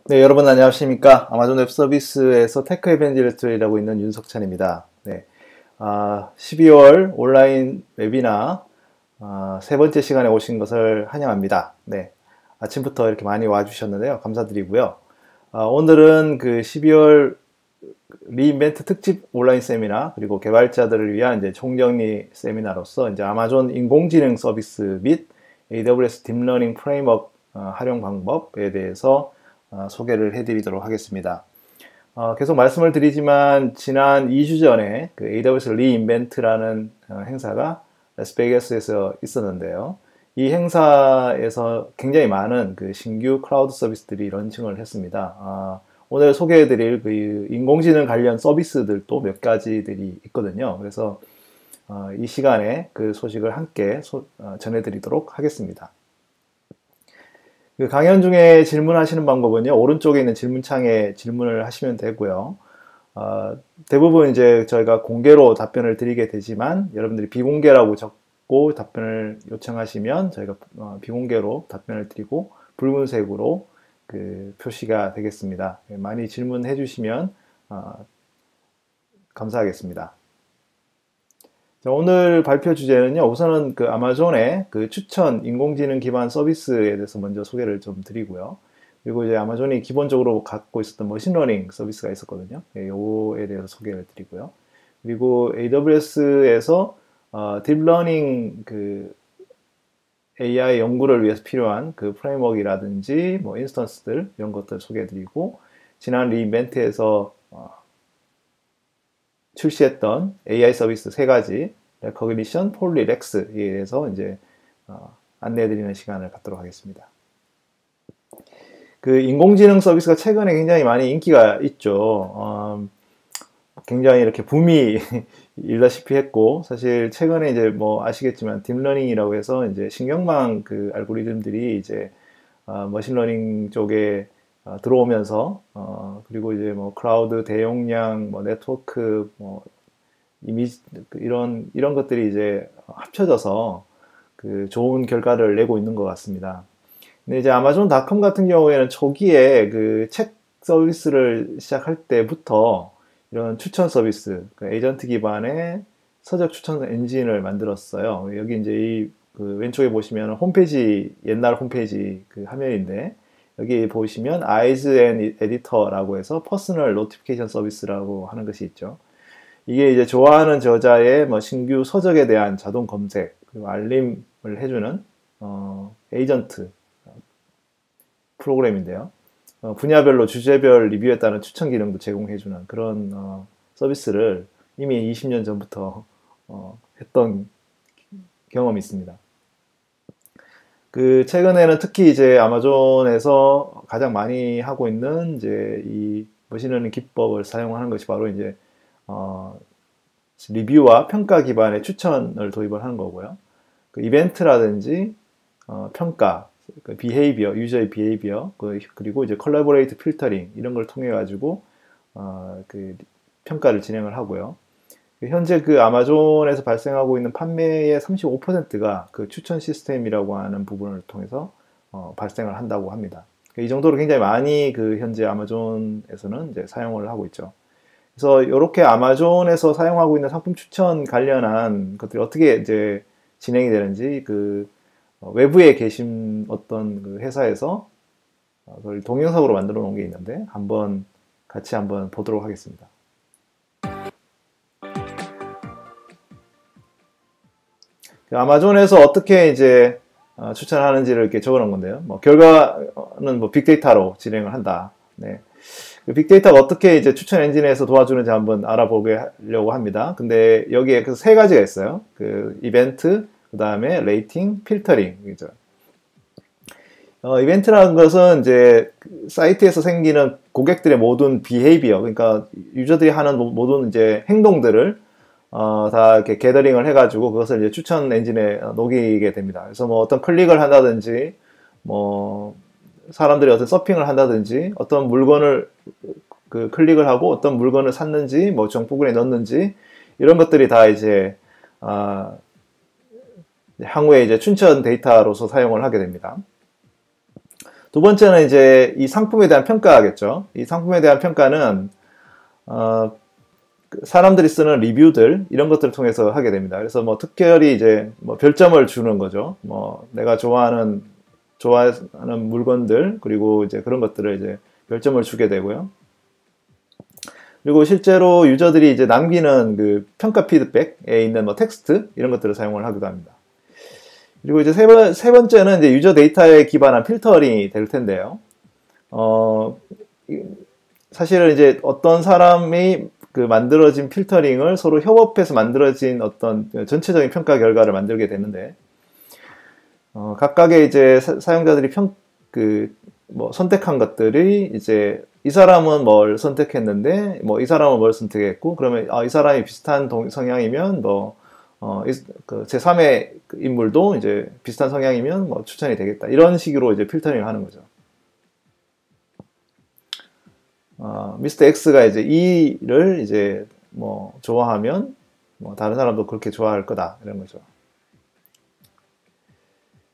네, 여러분 안녕하십니까? 아마존 웹 서비스에서 테크 에반젤리스트를 일하고 있는 윤석찬입니다. 네, 12월 온라인 웨비나 세 번째 시간에 오신 것을 환영합니다. 네, 아침부터 이렇게 많이 와주셨는데요. 감사드리고요. 오늘은 그 12월 리인벤트 특집 온라인 세미나 그리고 개발자들을 위한 이제 총정리 세미나로서 이제 아마존 인공지능 서비스 및 AWS 딥러닝 프레임워크 활용 방법에 대해서 소개를 해드리도록 하겠습니다. 계속 말씀을 드리지만 지난 2주 전에 그 AWS 리인벤트라는 행사가 라스베이거스에서 있었는데요. 이 행사에서 굉장히 많은 그 신규 클라우드 서비스들이 런칭을 했습니다. 오늘 소개해드릴 그 인공지능 관련 서비스들도 몇 가지들이 있거든요. 그래서 이 시간에 그 소식을 함께 전해드리도록 하겠습니다. 그 강연 중에 질문하시는 방법은요, 오른쪽에 있는 질문창에 질문을 하시면 되고요. 대부분 이제 저희가 공개로 답변을 드리게 되지만, 여러분들이 비공개라고 적고 답변을 요청하시면 저희가 비공개로 답변을 드리고, 붉은색으로 그 표시가 되겠습니다. 많이 질문해 주시면 감사하겠습니다. 자, 오늘 발표 주제는요, 우선은 그 아마존의 그 추천 인공지능 기반 서비스에 대해서 먼저 소개를 좀 드리고요. 그리고 이제 아마존이 기본적으로 갖고 있었던 머신러닝 서비스가 있었거든요. 요거에 대해서 소개를 드리고요. 그리고 AWS에서 딥러닝 그 AI 연구를 위해서 필요한 그 프레임워크라든지 뭐 인스턴스들 이런 것들 소개해 드리고, 지난 리인벤트에서 출시했던 AI 서비스 세 가지, 레커그니션, 폴리, 렉스에 대해서 이제 안내해드리는 시간을 갖도록 하겠습니다. 그 인공지능 서비스가 최근에 굉장히 많이 인기가 있죠. 굉장히 이렇게 붐이 일다시피 했고, 사실 최근에 이제 뭐 아시겠지만 딥러닝이라고 해서 이제 신경망 그 알고리즘들이 이제 머신러닝 쪽에 들어오면서 그리고 이제 뭐 클라우드 대용량 뭐 네트워크 뭐 이미지 이런 것들이 이제 합쳐져서 그 좋은 결과를 내고 있는 것 같습니다. 근데 이제 아마존닷컴 같은 경우에는 초기에 그 책 서비스를 시작할 때부터 이런 추천 서비스, 그 에이전트 기반의 서적 추천 엔진을 만들었어요. 여기 이제 이 그 왼쪽에 보시면 홈페이지, 옛날 홈페이지 그 화면인데, 여기 보시면 Eyes and Editor라고 해서 퍼스널 노티피케이션 서비스라고 하는 것이 있죠. 이게 이제 좋아하는 저자의 뭐 신규 서적에 대한 자동 검색 그리고 알림을 해주는 에이전트 프로그램인데요. 분야별로 주제별 리뷰에 따른 추천 기능도 제공해주는 그런 서비스를 이미 20년 전부터 했던 경험이 있습니다. 그 최근에는 특히 이제 아마존에서 가장 많이 하고 있는 이제 이 머신러닝 기법을 사용하는 것이 바로 이제 리뷰와 평가 기반의 추천을 도입을 하는 거고요. 그 이벤트라든지 평가, 그 비헤이비어, 유저의 비헤이비어, 그리고 이제 컬래버레이트 필터링 이런 걸 통해 가지고 그 평가를 진행을 하고요. 현재 그 아마존에서 발생하고 있는 판매의 35%가 그 추천 시스템이라고 하는 부분을 통해서 발생을 한다고 합니다. 이 정도로 굉장히 많이 그 현재 아마존에서는 이제 사용을 하고 있죠. 그래서 이렇게 아마존에서 사용하고 있는 상품 추천 관련한 것들이 어떻게 이제 진행이 되는지 그 외부에 계신 어떤 그 회사에서 그걸 동영상으로 만들어 놓은 게 있는데 같이 한번 보도록 하겠습니다. 아마존에서 어떻게 이제 추천하는지를 이렇게 적어 놓은 건데요. 뭐 결과는 뭐 빅데이터로 진행을 한다. 네. 그 빅데이터가 어떻게 이제 추천 엔진에서 도와주는지 한번 알아보려고 합니다. 근데 여기에 그 세 가지가 있어요. 그 이벤트, 그 다음에 레이팅, 필터링이죠. 이벤트라는 것은 이제 사이트에서 생기는 고객들의 모든 비헤이비어, 그러니까 유저들이 하는 모든 이제 행동들을 다 이렇게 게더링을 해가지고 그것을 이제 추천 엔진에 녹이게 됩니다. 그래서 뭐 어떤 클릭을 한다든지, 뭐 사람들이 어떤 서핑을 한다든지, 어떤 물건을 그 클릭을 하고 어떤 물건을 샀는지, 뭐 정보군에 넣었는지 이런 것들이 다 이제 향후에 이제 추천 데이터로서 사용을 하게 됩니다. 두 번째는 이제 이 상품에 대한 평가겠죠. 이 상품에 대한 평가는 사람들이 쓰는 리뷰들 이런 것들을 통해서 하게 됩니다. 그래서 뭐 특별히 이제 뭐 별점을 주는 거죠. 뭐 내가 좋아하는 물건들 그리고 이제 그런 것들을 이제 별점을 주게 되고요. 그리고 실제로 유저들이 이제 남기는 그 평가 피드백에 있는 뭐 텍스트 이런 것들을 사용을 하기도 합니다. 그리고 이제 세 번째는 이제 유저 데이터에 기반한 필터링이 될 텐데요. 사실은 이제 어떤 사람이 그 만들어진 필터링을 서로 협업해서 만들어진 어떤 전체적인 평가 결과를 만들게 되는데, 각각의 이제 사용자들이 뭐 선택한 것들이 이제 이 사람은 뭘 선택했는데, 뭐 이 사람은 뭘 선택했고, 그러면 이 사람이 비슷한 성향이면 뭐 그 제3의 인물도 이제 비슷한 성향이면 뭐 추천이 되겠다. 이런 식으로 이제 필터링을 하는 거죠. 미스터 X가 이제 E를 이제 뭐 좋아하면 뭐 다른 사람도 그렇게 좋아할 거다 이런 거죠.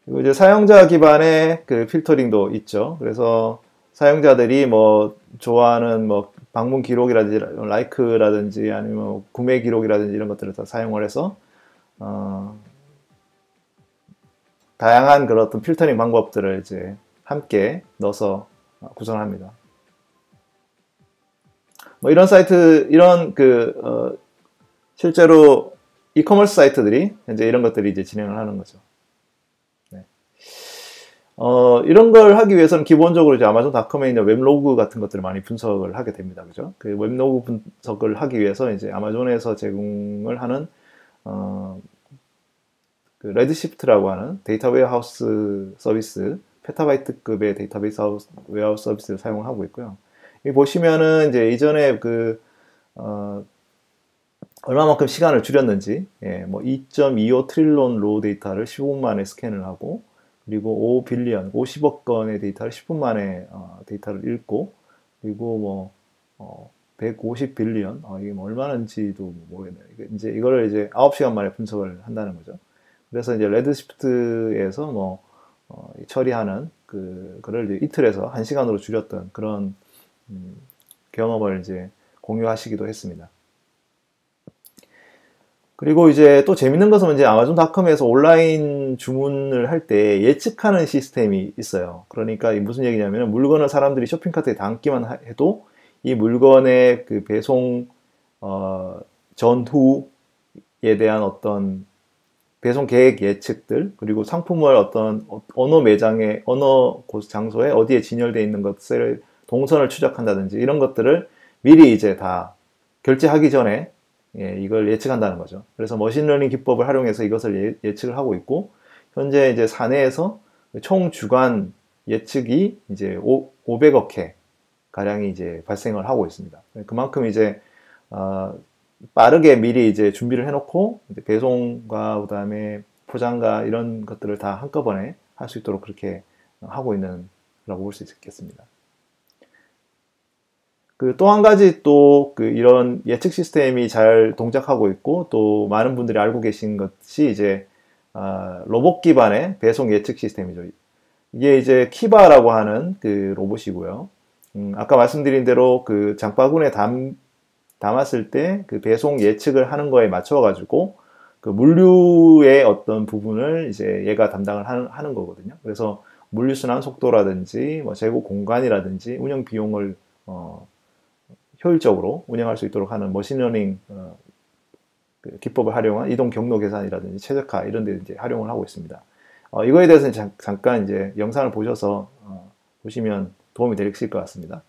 그리고 이제 사용자 기반의 그 필터링도 있죠. 그래서 사용자들이 뭐 좋아하는 뭐 방문 기록이라든지 라이크라든지 아니면 뭐 구매 기록이라든지 이런 것들을 다 사용을 해서 다양한 그런 어떤 필터링 방법들을 이제 함께 넣어서 구성합니다. 뭐 이런 사이트, 실제로 이커머스 사이트들이 현재 이런 것들이 이제 진행을 하는 거죠. 네. 이런 걸 하기 위해서는 기본적으로 이제 아마존닷컴에 있는 웹로그 같은 것들을 많이 분석을 하게 됩니다. 그죠? 그 웹로그 분석을 하기 위해서 이제 아마존에서 제공을 하는, 그 레드시프트라고 하는 데이터 웨어하우스 서비스, 페타바이트급의 데이터베이스 웨어하우스 서비스를 사용을 하고 있고요. 여기 보시면은 이제 이전에 얼마만큼 시간을 줄였는지, 뭐 2.25 트릴론 로우 데이터를 15분 만에 스캔을 하고, 그리고 5 빌리언, 50억 건의 데이터를 10분 만에 데이터를 읽고, 그리고 뭐 150 빌리언, 이게 뭐 얼마인지도 모르겠네요. 이거를 이제 9시간 만에 분석을 한다는 거죠. 그래서 이제 레드시프트에서 뭐 처리하는 그걸 이제 이틀에서 1시간으로 줄였던 그런 경험을 이제 공유하시기도 했습니다. 그리고 이제 또 재밌는 것은 이제 아마존닷컴에서 온라인 주문을 할 때 예측하는 시스템이 있어요. 그러니까 무슨 얘기냐면 물건을 사람들이 쇼핑카트에 담기만 해도 이 물건의 그 배송 전후에 대한 어떤 배송 계획 예측들, 그리고 상품을 어떤 어느 장소에 어디에 진열되어 있는 것을 동선을 추적한다든지 이런 것들을 미리 이제 다 결제하기 전에 이걸 예측한다는 거죠. 그래서 머신러닝 기법을 활용해서 이것을 예측을 하고 있고, 현재 이제 사내에서 총 주간 예측이 이제 500억 회 가량이 이제 발생을 하고 있습니다. 그만큼 이제 빠르게 미리 이제 준비를 해놓고 이제 배송과 그다음에 포장과 이런 것들을 다 한꺼번에 할 수 있도록 그렇게 하고 있는 라고 볼 수 있겠습니다. 또 한 가지 이런 예측 시스템이 잘 동작하고 있고 또 많은 분들이 알고 계신 것이 이제 로봇 기반의 배송 예측 시스템이죠. 이게 이제 키바라고 하는 그 로봇이고요. 아까 말씀드린 대로 그 장바구니에 담았을 때 그 배송 예측을 하는 거에 맞춰가지고 그 물류의 어떤 부분을 이제 얘가 담당을 하는 거거든요. 그래서 물류 순환 속도라든지 뭐 재고 공간이라든지 운영 비용을 효율적으로 운영할 수 있도록 하는 머신러닝 기법을 활용한 이동 경로 계산이라든지 최적화 이런 데 이제 활용을 하고 있습니다. 이거에 대해서는 잠깐 이제 영상을 보셔서 보시면 도움이 되실 것 같습니다.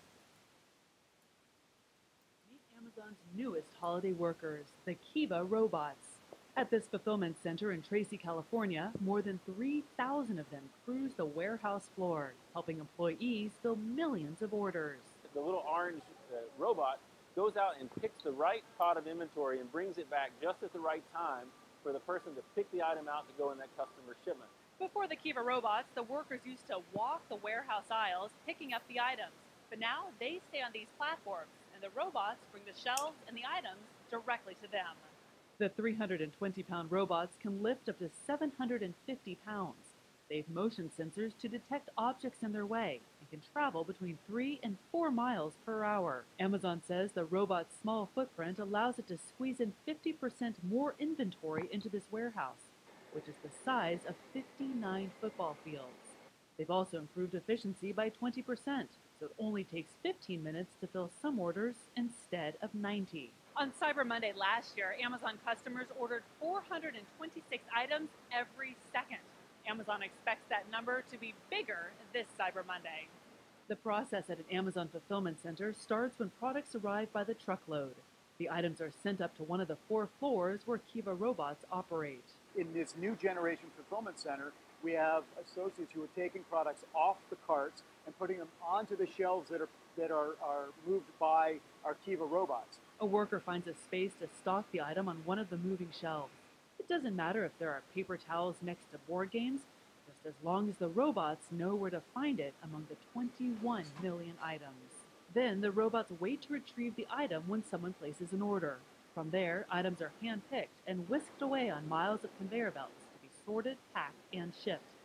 Amazon's newest holiday workers, the Kiva robots. At this fulfillment center in Tracy, California, more than 3,000 of them cruise the warehouse floor, helping employees fill millions of orders. The little orange robot goes out and picks the right pot of inventory and brings it back just at the right time for the person to pick the item out to go in that customer's shipment. Before the Kiva robots, the workers used to walk the warehouse aisles picking up the items. But now they stay on these platforms, and the robots bring the shelves and the items directly to them. The 320-pound robots can lift up to 750 pounds. They have motion sensors to detect objects in their way and can travel between 3 and 4 miles per hour. Amazon says the robot's small footprint allows it to squeeze in 50% more inventory into this warehouse, which is the size of 59 football fields. They've also improved efficiency by 20%, so it only takes 15 minutes to fill some orders instead of 90. On Cyber Monday last year, Amazon customers ordered 426 items every second. Amazon expects that number to be bigger this Cyber Monday. The process at an Amazon fulfillment center starts when products arrive by the truckload. The items are sent up to one of the 4 floors where Kiva robots operate. In this new generation fulfillment center, we have associates who are taking products off the carts and putting them onto the shelves that are moved by our Kiva robots. A worker finds a space to stock the item on one of the moving shelves. It doesn't matter if there are paper towels next to board games, just as long as the robots know where to find it among the 21 million items. Then the robots wait to retrieve the item when someone places an order. From there, items are hand-picked and whisked away on miles of conveyor belts to be sorted, packed, and shipped.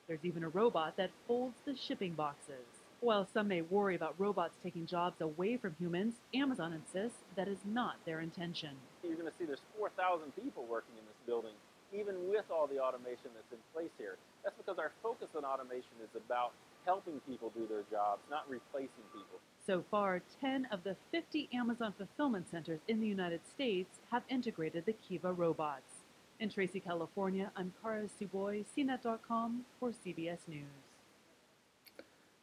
There's even a robot that folds the shipping boxes. While some may worry about robots taking jobs away from humans, Amazon insists that is not their intention. You're going to see there's 4,000 people working in this building, even with all the automation that's in place here. That's because our focus on automation is about helping people do their jobs, not replacing people. So far, 10 of the 50 Amazon fulfillment centers in the United States have integrated the Kiva robots. In Tracy, California, I'm Kara Suboy, CNET.com for CBS News.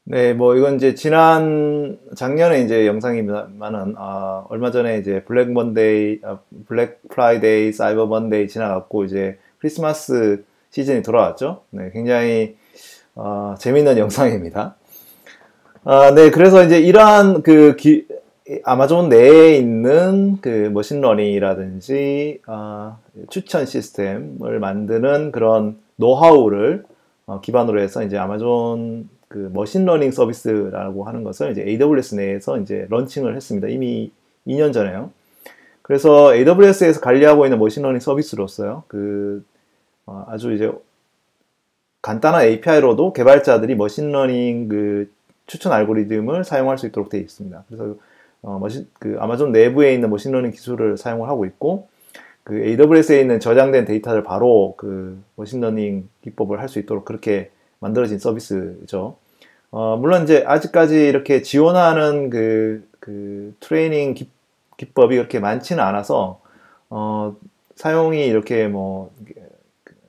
네, 뭐 이건 이제 작년에 이제 영상이지만은 얼마 전에 이제 블랙 프라이데이, 사이버 먼데이 지나갔고 이제 크리스마스 시즌이 돌아왔죠. 네, 굉장히 재밌는 영상입니다. 네, 그래서 이제 이러한 아마존 내에 있는 그 머신러닝이라든지 추천 시스템을 만드는 그런 노하우를 기반으로 해서 이제 아마존 그 머신러닝 서비스라고 하는 것을 이제 AWS 내에서 이제 런칭을 했습니다. 이미 2년 전에요. 그래서 AWS에서 관리하고 있는 머신러닝 서비스로서요. 아주 이제 간단한 API로도 개발자들이 머신러닝 그 추천 알고리즘을 사용할 수 있도록 되어 있습니다. 그래서 아마존 내부에 있는 머신러닝 기술을 사용을 하고 있고, 그 AWS에 있는 저장된 데이터를 바로 그 머신러닝 기법을 할 수 있도록 그렇게 만들어진 서비스죠. 물론 이제 아직까지 이렇게 지원하는 그 트레이닝 기법이 그렇게 많지는 않아서, 사용이 이렇게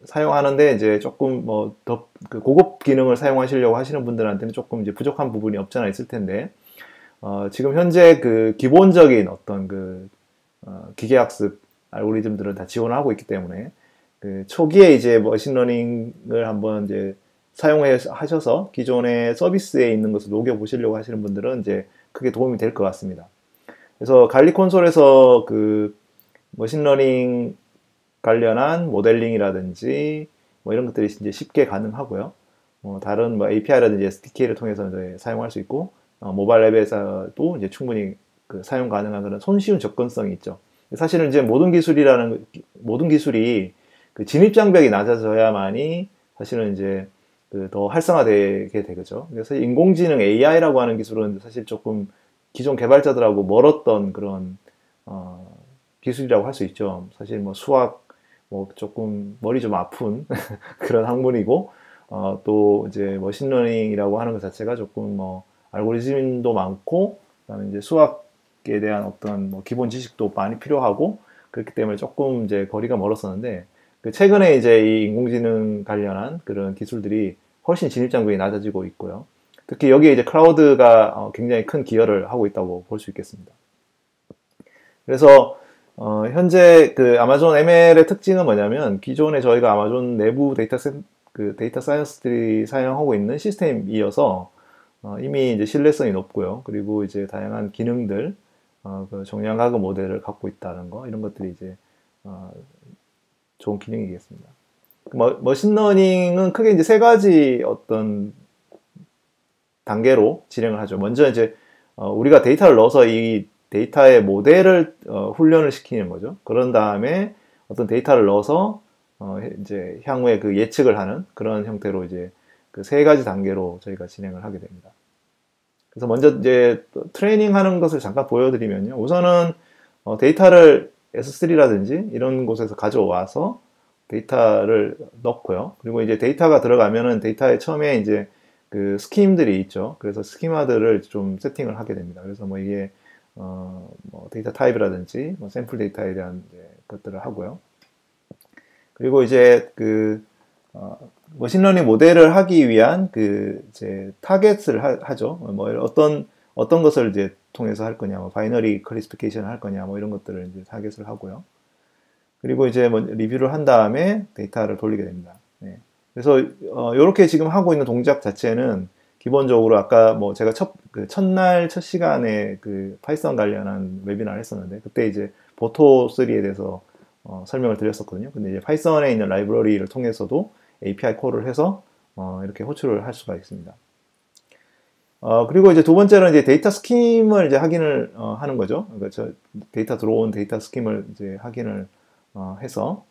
사용하는데 이제 조금 더 고급 기능을 사용하시려고 하시는 분들한테는 조금 이제 부족한 부분이 없지 않아 있을 텐데, 지금 현재 그 기본적인 어떤 기계학습 알고리즘들은 다 지원을 하고 있기 때문에, 초기에 이제 머신러닝을 한번 이제 사용하셔서 기존의 서비스에 있는 것을 녹여보시려고 하시는 분들은 이제 크게 도움이 될 것 같습니다. 그래서 관리 콘솔에서 그 머신러닝 관련한 모델링이라든지 이런 것들이 이제 쉽게 가능하고요. 다른 API라든지 SDK를 통해서 이제 사용할 수 있고, 모바일 앱에서도 이제 충분히 사용 가능한 그런 손쉬운 접근성이 있죠. 사실은 이제 모든 기술이 그 진입 장벽이 낮아져야만이 사실은 이제 더 활성화되게 되겠죠. 그래서 인공지능 AI라고 하는 기술은 사실 조금 기존 개발자들하고 멀었던 그런 기술이라고 할 수 있죠. 사실 수학 조금 머리 좀 아픈 그런 학문이고, 또 이제 머신러닝이라고 하는 것 자체가 조금 알고리즘도 많고, 그다음에 이제 수학에 대한 어떤 기본 지식도 많이 필요하고, 그렇기 때문에 조금 이제 거리가 멀었었는데, 최근에 이제 이 인공지능 관련한 그런 기술들이 훨씬 진입장벽이 낮아지고 있고요. 특히 여기에 이제 클라우드가 굉장히 큰 기여를 하고 있다고 볼 수 있겠습니다. 그래서 현재 그 아마존 ML의 특징은 뭐냐면, 기존에 저희가 아마존 내부 데이터 사이언스들이 사용하고 있는 시스템이어서 이미 이제 신뢰성이 높고요. 그리고 이제 다양한 기능들, 그 정량 가금 모델을 갖고 있다는 거, 이런 것들이 이제 좋은 기능이겠습니다. 머신러닝은 크게 이제 3가지 어떤 단계로 진행을 하죠. 먼저 이제 우리가 데이터를 넣어서 이 데이터의 모델을 훈련을 시키는 거죠. 그런 다음에 어떤 데이터를 넣어서 이제 향후에 그 예측을 하는 그런 형태로 이제 그 세 가지 단계로 저희가 진행을 하게 됩니다. 그래서 먼저 이제 트레이닝 하는 것을 잠깐 보여드리면요. 우선은 데이터를 S3라든지 이런 곳에서 가져와서 데이터를 넣고요. 그리고 이제 데이터가 들어가면은 데이터에 처음에 이제 그 스킴들이 있죠. 그래서 스키마들을 좀 세팅을 하게 됩니다. 그래서 뭐 이게 뭐 데이터 타입이라든지 뭐 샘플 데이터에 대한 이제 것들을 하고요. 그리고 이제 그 머신러닝 모델을 하기 위한 그 이제 타겟을 하죠. 뭐 어떤 것을 이제 통해서 할 거냐, 뭐 바이너리 클래시피케이션을 할 거냐, 뭐 이런 것들을 이제 타겟을 하고요. 그리고 이제 뭐 리뷰를 한 다음에 데이터를 돌리게 됩니다. 네. 그래서 이렇게 지금 하고 있는 동작 자체는 기본적으로 아까 뭐 제가 첫날 첫 시간에 그 파이썬 관련한 웨비나를 했었는데 그때 이제 보토3에 대해서 설명을 드렸었거든요. 근데 이제 파이썬에 있는 라이브러리를 통해서도 API 콜을 해서 이렇게 호출을 할 수가 있습니다. 그리고 이제 두 번째는 이제 데이터 스킴을 이제 확인을 하는 거죠. 그러니까 데이터 들어온 데이터 스킴을 이제 확인을 해서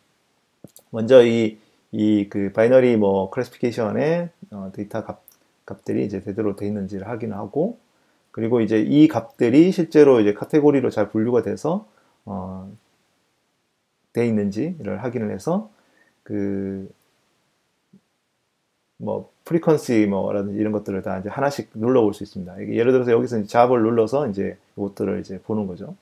먼저 이 그 바이너리 뭐 클래시피케이션의 데이터 값들이 이제 제대로 돼 있는지를 확인하고 그리고 이제 이 값들이 실제로 이제 카테고리로 잘 분류가 돼서 돼 있는지를 확인을 해서 그 뭐 프리퀀시 뭐라든지 이런 것들을 다 이제 하나씩 눌러볼 수 있습니다. 예를 들어서 여기서 이제 잡을 눌러서 이제 이것들을 이제 보는 거죠.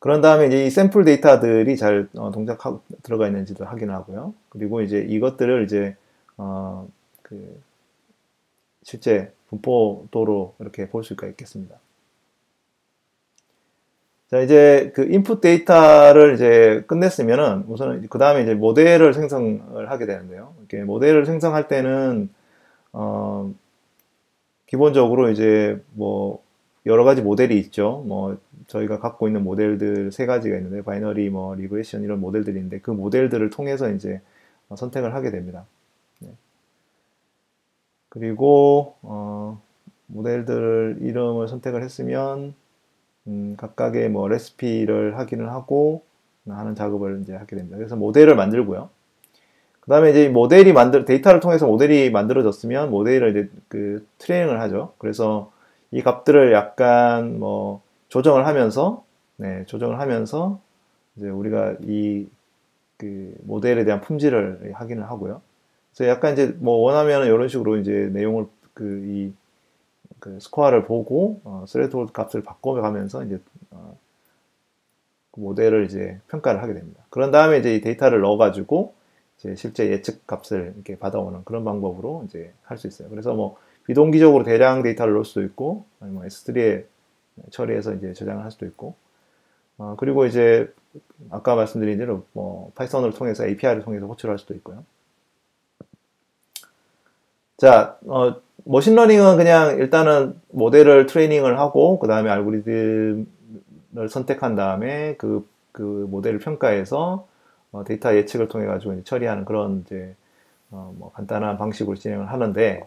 그런 다음에 이제 이 샘플 데이터들이 잘 동작하고 들어가 있는지도 확인하고요. 그리고 이제 이것들을 이제 그 실제 분포도로 이렇게 볼 수가 있겠습니다. 자, 이제 그 인풋 데이터를 이제 끝냈으면은 우선은 그 다음에 이제 모델을 생성을 하게 되는데요. 이렇게 모델을 생성할 때는 기본적으로 이제 뭐 여러 가지 모델이 있죠. 뭐 저희가 갖고 있는 모델들 세 가지가 있는데 바이너리 뭐 리그레션 이런 모델들인데 그 모델들을 통해서 이제 선택을 하게 됩니다. 네. 그리고 모델들 이름을 선택을 했으면 각각의 뭐 레시피를 확인을 하고 하는 작업을 이제 하게 됩니다. 그래서 모델을 만들고요. 그 다음에 이제 데이터를 통해서 모델이 만들어졌으면 모델을 이제 그 트레이닝을 하죠. 그래서 이 값들을 약간 뭐 조정을 하면서 이제 우리가 이 그 모델에 대한 품질을 확인을 하고요. 그래서 약간 이제 뭐 원하면은 이런 식으로 이제 내용을 그 스코어를 보고 스레드홀드 값을 바꿔가면서 이제 그 모델을 이제 평가를 하게 됩니다. 그런 다음에 이제 이 데이터를 넣어가지고 이제 실제 예측 값을 이렇게 받아오는 그런 방법으로 이제 할 수 있어요. 그래서 뭐 비동기적으로 대량 데이터를 넣을 수도 있고, 아니면 S3에 처리해서 이제 저장을 할 수도 있고, 그리고 이제 아까 말씀드린 대로 뭐 파이썬을 통해서 API를 통해서 호출할 수도 있고요. 자, 머신러닝은 그냥 일단은 모델을 트레이닝을 하고 그 다음에 알고리즘을 선택한 다음에 그 모델을 평가해서 데이터 예측을 통해 가지고 처리하는 그런 이제 뭐 간단한 방식으로 진행을 하는데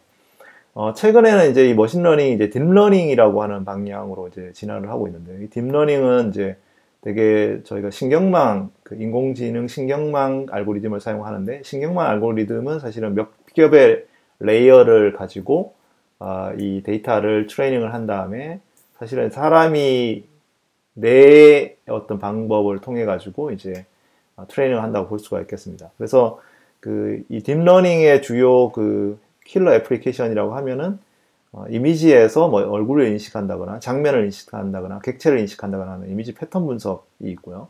최근에는 이제 이 머신러닝이 이제 딥러닝이라고 하는 방향으로 이제 진화를 하고 있는데 이 딥러닝은 이제 되게 저희가 그 인공지능 신경망 알고리즘을 사용하는데 신경망 알고리즘은 사실은 몇 겹의 레이어를 가지고 이 데이터를 트레이닝을 한 다음에 사실은 사람이 내 어떤 방법을 통해 가지고 이제 트레이닝을 한다고 볼 수가 있겠습니다. 그래서 이 딥러닝의 주요 킬러 애플리케이션이라고 하면은 이미지에서 뭐 얼굴을 인식한다거나 장면을 인식한다거나 객체를 인식한다거나 하는 이미지 패턴 분석이 있고요.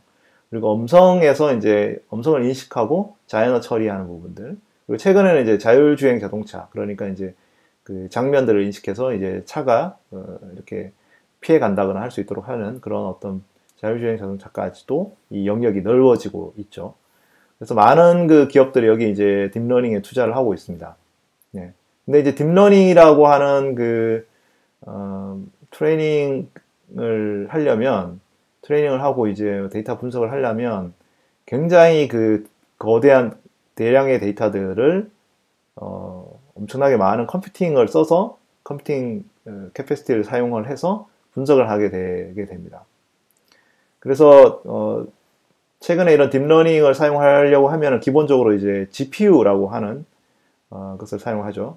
그리고 음성에서 이제 음성을 인식하고 자연어 처리하는 부분들. 그리고 최근에는 이제 자율주행 자동차, 그러니까 이제 그 장면들을 인식해서 이제 차가 이렇게 피해 간다거나 할 수 있도록 하는 그런 어떤 자율주행 자동차까지도 이 영역이 넓어지고 있죠. 그래서 많은 그 기업들이 여기 이제 딥러닝에 투자를 하고 있습니다. 네. 근데 이제 딥러닝이라고 하는 트레이닝을 하고 이제 데이터 분석을 하려면 굉장히 거대한 대량의 데이터들을 엄청나게 많은 컴퓨팅을 써서 컴퓨팅 캐패시티를 사용을 해서 분석을 하게 되게 됩니다. 그래서 최근에 이런 딥러닝을 사용하려고 하면은 기본적으로 이제 GPU라고 하는 것을 사용하죠.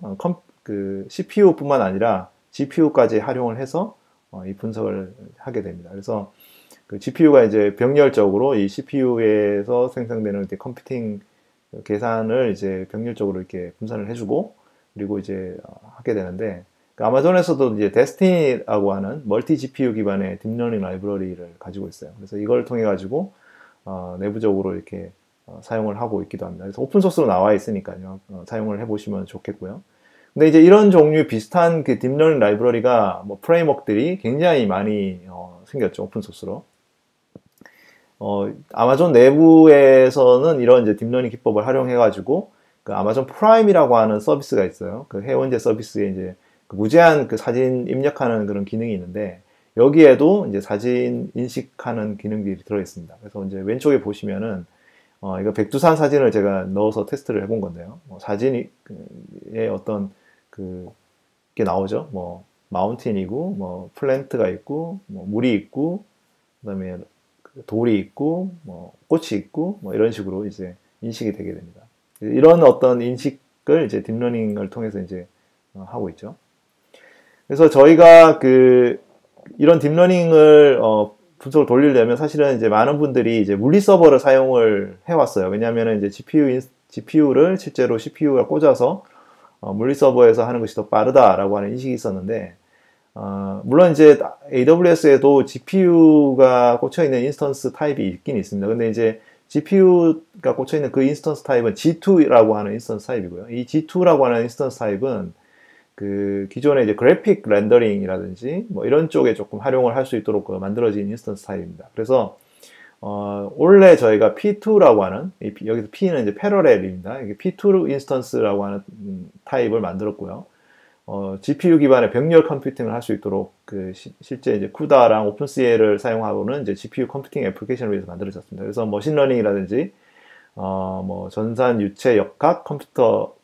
그 CPU뿐만 아니라 GPU까지 활용을 해서 이 분석을 하게 됩니다. 그래서 그 GPU가 이제 병렬적으로 이 CPU에서 생성되는 이제 컴퓨팅 계산을 이제 병렬적으로 이렇게 분산을 해주고 그리고 이제 하게 되는데 그 아마존에서도 이제 데스티니라고 하는 멀티 GPU 기반의 딥러닝 라이브러리를 가지고 있어요. 그래서 이걸 통해 가지고 내부적으로 이렇게 사용을 하고 있기도 합니다. 그래서 오픈소스로 나와 있으니까요. 사용을 해보시면 좋겠고요. 근데 이제 이런 종류 비슷한 그 딥러닝 라이브러리가 뭐 프레임워크들이 굉장히 많이 생겼죠. 오픈소스로. 아마존 내부에서는 이런 이제 딥러닝 기법을 활용해가지고 그 아마존 프라임이라고 하는 서비스가 있어요. 그 회원제 서비스에 이제 그 무제한 그 사진 입력하는 그런 기능이 있는데 여기에도 이제 사진 인식하는 기능들이 들어있습니다. 그래서 이제 왼쪽에 보시면은 이거 백두산 사진을 제가 넣어서 테스트를 해본 건데요. 사진의 어떤 게 나오죠. 뭐 마운틴이고, 뭐 플랜트가 있고, 뭐 물이 있고, 그다음에 돌이 있고, 뭐 꽃이 있고, 뭐 이런 식으로 이제 인식이 되게 됩니다. 이런 어떤 인식을 이제 딥러닝을 통해서 이제 하고 있죠. 그래서 저희가 이런 딥러닝을 분석을 돌리려면 사실은 이제 많은 분들이 이제 물리 서버를 사용을 해왔어요. 왜냐하면 이제 GPU를 실제로 CPU가 꽂아서 물리 서버에서 하는 것이 더 빠르다라고 하는 인식이 있었는데, 물론 이제 AWS에도 GPU가 꽂혀 있는 인스턴스 타입이 있긴 있습니다. 근데 이제 GPU가 꽂혀 있는 그 인스턴스 타입은 G2라고 하는 인스턴스 타입이고요. 이 G2라고 하는 인스턴스 타입은 그 기존의 이제 그래픽 렌더링이라든지 뭐 이런 쪽에 조금 활용을 할 수 있도록 만들어진 인스턴스 타입입니다. 그래서 원래 저희가 P2라고 하는 여기서 P는 이제 패러렐입니다. 이게 P2 인스턴스라고 하는 타입을 만들었고요. GPU 기반의 병렬 컴퓨팅을 할 수 있도록 실제 이제 쿠다랑 오픈CL을 사용하고는 이제 GPU 컴퓨팅 애플리케이션을 위해서 만들어졌습니다. 그래서 머신러닝이라든지 뭐 전산 유체 역학 컴퓨터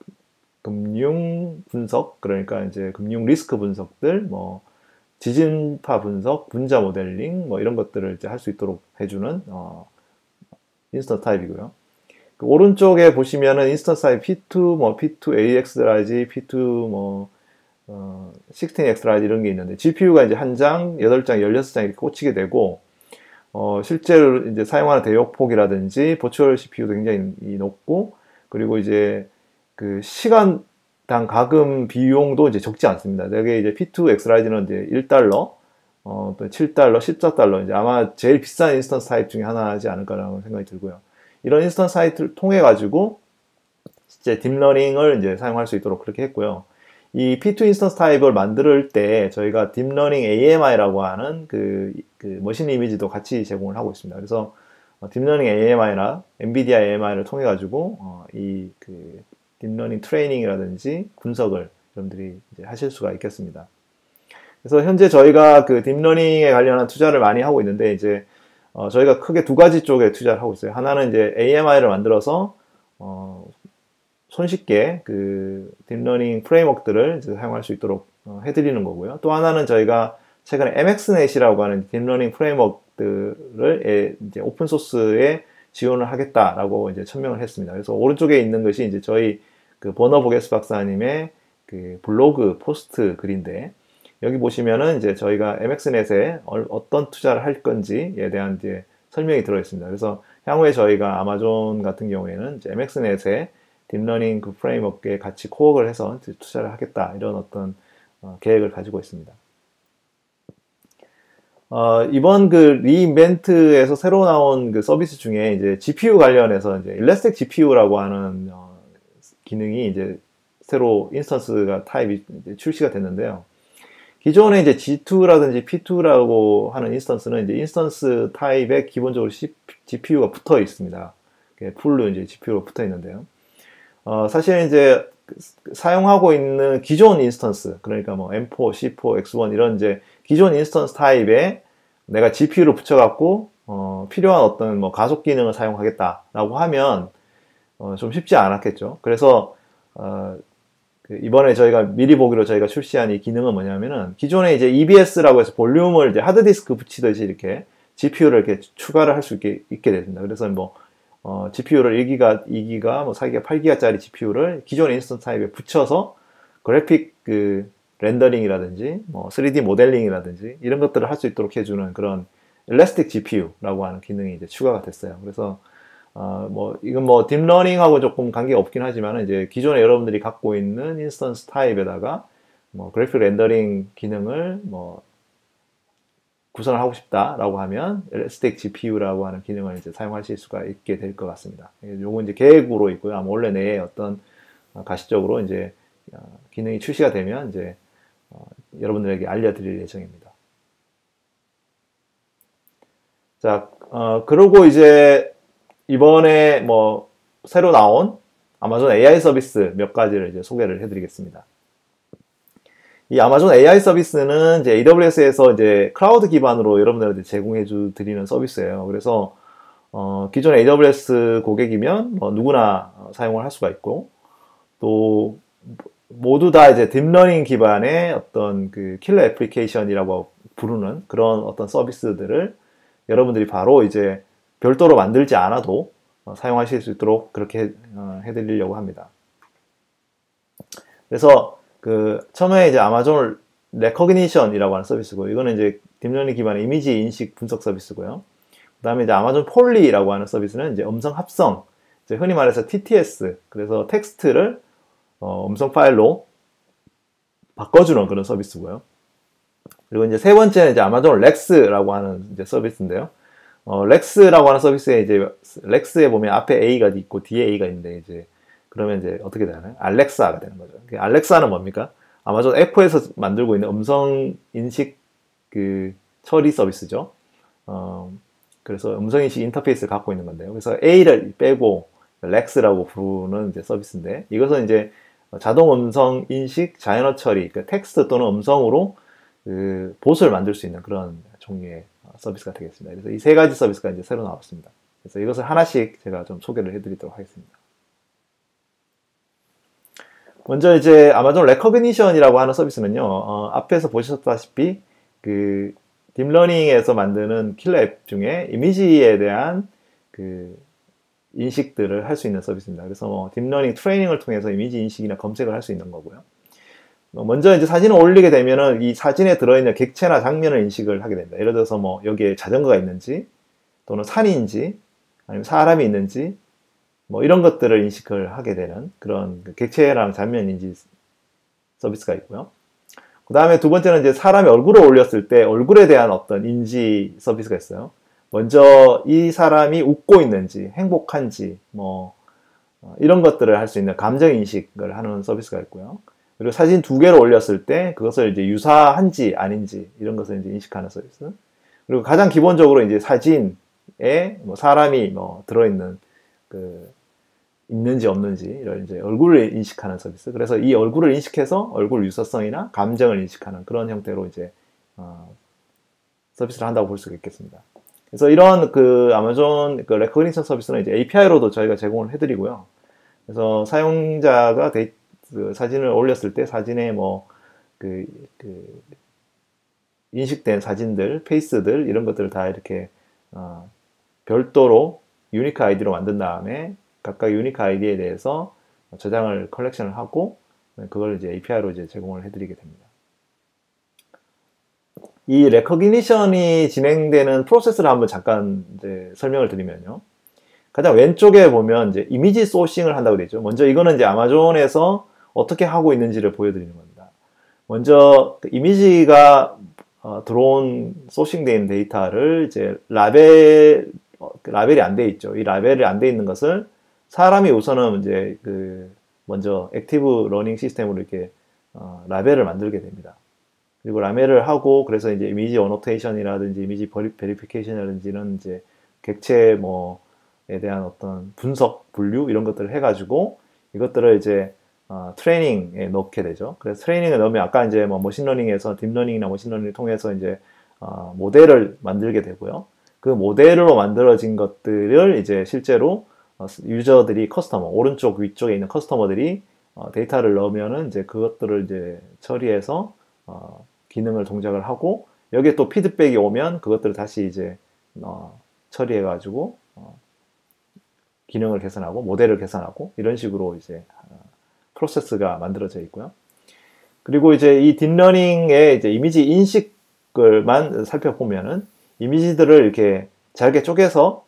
금융 분석, 그러니까 이제 금융 리스크 분석들, 뭐 지진파 분석, 분자 모델링, 뭐 이런 것들을 이제 할 수 있도록 해주는 인스턴스 타입이고요. 그 오른쪽에 보시면은 인스턴스 타입 P2, 뭐 P2AX라지, P2 뭐 16X라지 이런 게 있는데 GPU가 이제 한 장, 8장, 16장 이렇게 꽂히게 되고 실제로 이제 사용하는 대역폭이라든지 버추얼 CPU도 굉장히 높고 그리고 이제 그 시간당 가금 비용도 이제 적지 않습니다. 여기 이제 P2X라지는 이제 $1, 또 $7, $14 이제 아마 제일 비싼 인스턴스 타입 중에 하나지 않을까라는 생각이 들고요. 이런 인스턴스 타입을 통해 가지고 실제 딥러닝을 이제 사용할 수 있도록 그렇게 했고요. 이 P2 인스턴스 타입을 만들 때 저희가 딥러닝 AMI라고 하는 그 머신 이미지도 같이 제공을 하고 있습니다. 그래서 딥러닝 AMI나 엔비디아 AMI를 통해 가지고 이 딥러닝 트레이닝이라든지 분석을 여러분들이 이제 하실 수가 있겠습니다. 그래서 현재 저희가 그 딥러닝에 관련한 투자를 많이 하고 있는데 이제 저희가 크게 두 가지 쪽에 투자를 하고 있어요. 하나는 이제 AMI를 만들어서 손쉽게 그 딥러닝 프레임워크들을 이제 사용할 수 있도록 해드리는 거고요. 또 하나는 저희가 최근에 MXNet이라고 하는 딥러닝 프레임워크들을 이제 오픈 소스에 지원을 하겠다라고 이제 천명을 했습니다. 그래서 오른쪽에 있는 것이 이제 저희 그 버너 보게스 박사님의 그 블로그 포스트 글인데 여기 보시면은 이제 저희가 MXNet에 어떤 투자를 할 건지에 대한 이제 설명이 들어 있습니다. 그래서 향후에 저희가 아마존 같은 경우에는 이제 MXNet에 딥러닝 그 프레임워크에 같이 코어를 해서 투자를 하겠다 이런 어떤 계획을 가지고 있습니다. 이번 그 리인벤트에서 새로 나온 그 서비스 중에 이제 GPU 관련해서 이제 일라스틱 GPU라고 하는 기능이 이제 새로 인스턴스가 타입이 이제 출시가 됐는데요. 기존에 이제 G2라든지 P2라고 하는 인스턴스는 이제 인스턴스 타입에 기본적으로 GPU가 붙어 있습니다. 풀로 이제 GPU가 붙어 있는데요. 사실 이제 사용하고 있는 기존 인스턴스, 그러니까 뭐 M4, C4, X1 이런 이제 기존 인스턴스 타입에 내가 GPU를 붙여갖고 필요한 어떤 뭐 가속 기능을 사용하겠다라고 하면 좀 쉽지 않았겠죠. 그래서 이번에 저희가 미리 보기로 저희가 출시한 이 기능은 뭐냐면은 기존에 이제 EBS라고 해서 볼륨을 이제 하드디스크 붙이듯이 이렇게 GPU를 이렇게 추가를 할 수 있게 됩니다. 그래서 뭐 GPU를 1기가, 2기가, 뭐 4기가, 8기가짜리 GPU를 기존의 인스턴스 타입에 붙여서 그래픽 렌더링이라든지 뭐 3D 모델링이라든지 이런 것들을 할 수 있도록 해주는 그런 일라스틱 GPU라고 하는 기능이 이제 추가가 됐어요. 그래서 뭐 이건 뭐 딥러닝하고 조금 관계가 없긴 하지만 이제 기존에 여러분들이 갖고 있는 인스턴스 타입에다가 뭐 그래픽 렌더링 기능을 뭐 구성을 하고 싶다라고 하면 일라스틱 GPU라고 하는 기능을 이제 사용하실 수가 있게 될 것 같습니다. 요거 이제 계획으로 있고요. 아마 올해 내에 어떤 가시적으로 이제 기능이 출시가 되면 이제 여러분들에게 알려드릴 예정입니다. 자, 그리고 이제 이번에 뭐 새로 나온 아마존 AI 서비스 몇 가지를 이제 소개를 해드리겠습니다. 이 아마존 AI 서비스는 이제 AWS에서 이제 클라우드 기반으로 여러분들한테 제공해 드리는 서비스예요. 그래서 기존 AWS 고객이면 뭐 누구나 사용을 할 수가 있고, 또 모두 다 이제 딥러닝 기반의 어떤 그 킬러 애플리케이션이라고 부르는 그런 어떤 서비스들을 여러분들이 바로 이제 별도로 만들지 않아도 사용하실 수 있도록 그렇게 해드리려고 합니다. 그래서 처음에 이제 아마존 레커그니션이라고 하는 서비스고, 이거는 이제 딥러닝 기반의 이미지 인식 분석 서비스고요. 그 다음에 이제 아마존 폴리라고 하는 서비스는 이제 음성 합성, 이제 흔히 말해서 TTS, 그래서 텍스트를 음성 파일로 바꿔주는 그런 서비스고요. 그리고 이제 세 번째는 이제 아마존 렉스라고 하는 이제 서비스인데요. 렉스라고 하는 서비스에 이제 렉스에 보면 앞에 A가 있고 뒤에 A가 있는데 이제 그러면 이제 어떻게 되나요? 알렉사가 되는 거죠. 알렉사는 뭡니까? 아마존 에코에서 만들고 있는 음성 인식 처리 서비스죠. 그래서 음성 인식 인터페이스를 갖고 있는 건데요. 그래서 A를 빼고 렉스라고 부르는 이제 서비스인데, 이것은 이제 자동 음성 인식 자연어 처리, 텍스트 또는 음성으로 봇을 만들 수 있는 그런 종류의 서비스가 되겠습니다. 그래서 이 세 가지 서비스가 이제 새로 나왔습니다. 그래서 이것을 하나씩 제가 좀 소개를 해드리도록 하겠습니다. 먼저 이제 아마존 레커그니션이라고 하는 서비스는요, 앞에서 보셨다시피 딥러닝에서 만드는 킬러 앱 중에 이미지에 대한 인식들을 할 수 있는 서비스입니다. 그래서 뭐 딥러닝 트레이닝을 통해서 이미지 인식이나 검색을 할 수 있는 거고요. 먼저 이제 사진을 올리게 되면은 이 사진에 들어있는 객체나 장면을 인식을 하게 됩니다. 예를 들어서 뭐 여기에 자전거가 있는지, 또는 산인지, 아니면 사람이 있는지, 뭐 이런 것들을 인식을 하게 되는 그런 객체랑 장면 인지 서비스가 있고요. 그 다음에 두 번째는 이제 사람의 얼굴을 올렸을 때 얼굴에 대한 어떤 인지 서비스가 있어요. 먼저 이 사람이 웃고 있는지, 행복한지, 뭐 이런 것들을 할 수 있는 감정 인식을 하는 서비스가 있고요. 그리고 사진 두 개를 올렸을 때 그것을 이제 유사한지 아닌지 이런 것을 이제 인식하는 서비스. 그리고 가장 기본적으로 이제 사진에 뭐 사람이 뭐 들어있는 있는지 없는지 이런 이제 얼굴을 인식하는 서비스. 그래서 이 얼굴을 인식해서 얼굴 유사성이나 감정을 인식하는 그런 형태로 이제 서비스를 한다고 볼 수가 있겠습니다. 그래서 이런 아마존 레커그니션 서비스는 이제 API로도 저희가 제공을 해드리고요. 그래서 사용자가 사진을 올렸을 때 사진에 뭐 인식된 사진들, 페이스들 이런 것들을 다 이렇게 별도로 유니크 아이디로 만든 다음에 각각 유니크 아이디에 대해서 저장을 컬렉션을 하고 그걸 이제 API로 이제 제공을 해드리게 됩니다. 이 레커그니션이 진행되는 프로세스를 한번 잠깐 이제 설명을 드리면요. 가장 왼쪽에 보면 이제 이미지 소싱을 한다고 되어 있죠. 먼저 이거는 이제 아마존에서 어떻게 하고 있는지를 보여드리는 겁니다. 먼저 이미지가 들어온 소싱된 데이터를 이제 라벨이 안 돼 있죠. 이 라벨이 안 돼 있는 것을 사람이 우선은 이제 먼저 액티브 러닝 시스템으로 이렇게 라벨을 만들게 됩니다. 그리고 라벨을 하고 그래서 이제 이미지 어노테이션이라든지 이미지 베리피케이션이라든지 이런 이제 객체 뭐에 대한 어떤 분석, 분류 이런 것들을 해가지고 이것들을 이제 트레이닝에 넣게 되죠. 그래서 트레이닝에 넣으면 아까 이제 뭐 머신러닝에서 딥러닝이나 머신러닝을 통해서 이제 모델을 만들게 되고요. 그 모델로 만들어진 것들을 이제 실제로 유저들이 커스터머, 오른쪽 위쪽에 있는 커스터머들이 데이터를 넣으면은 이제 그것들을 이제 처리해서 기능을 동작을 하고 여기에 또 피드백이 오면 그것들을 다시 이제 처리해가지고 기능을 개선하고 모델을 개선하고 이런 식으로 이제 프로세스가 만들어져 있고요. 그리고 이제 이 딥러닝의 이제 이미지 인식을만 살펴보면은 이미지들을 이렇게 잘게 쪼개서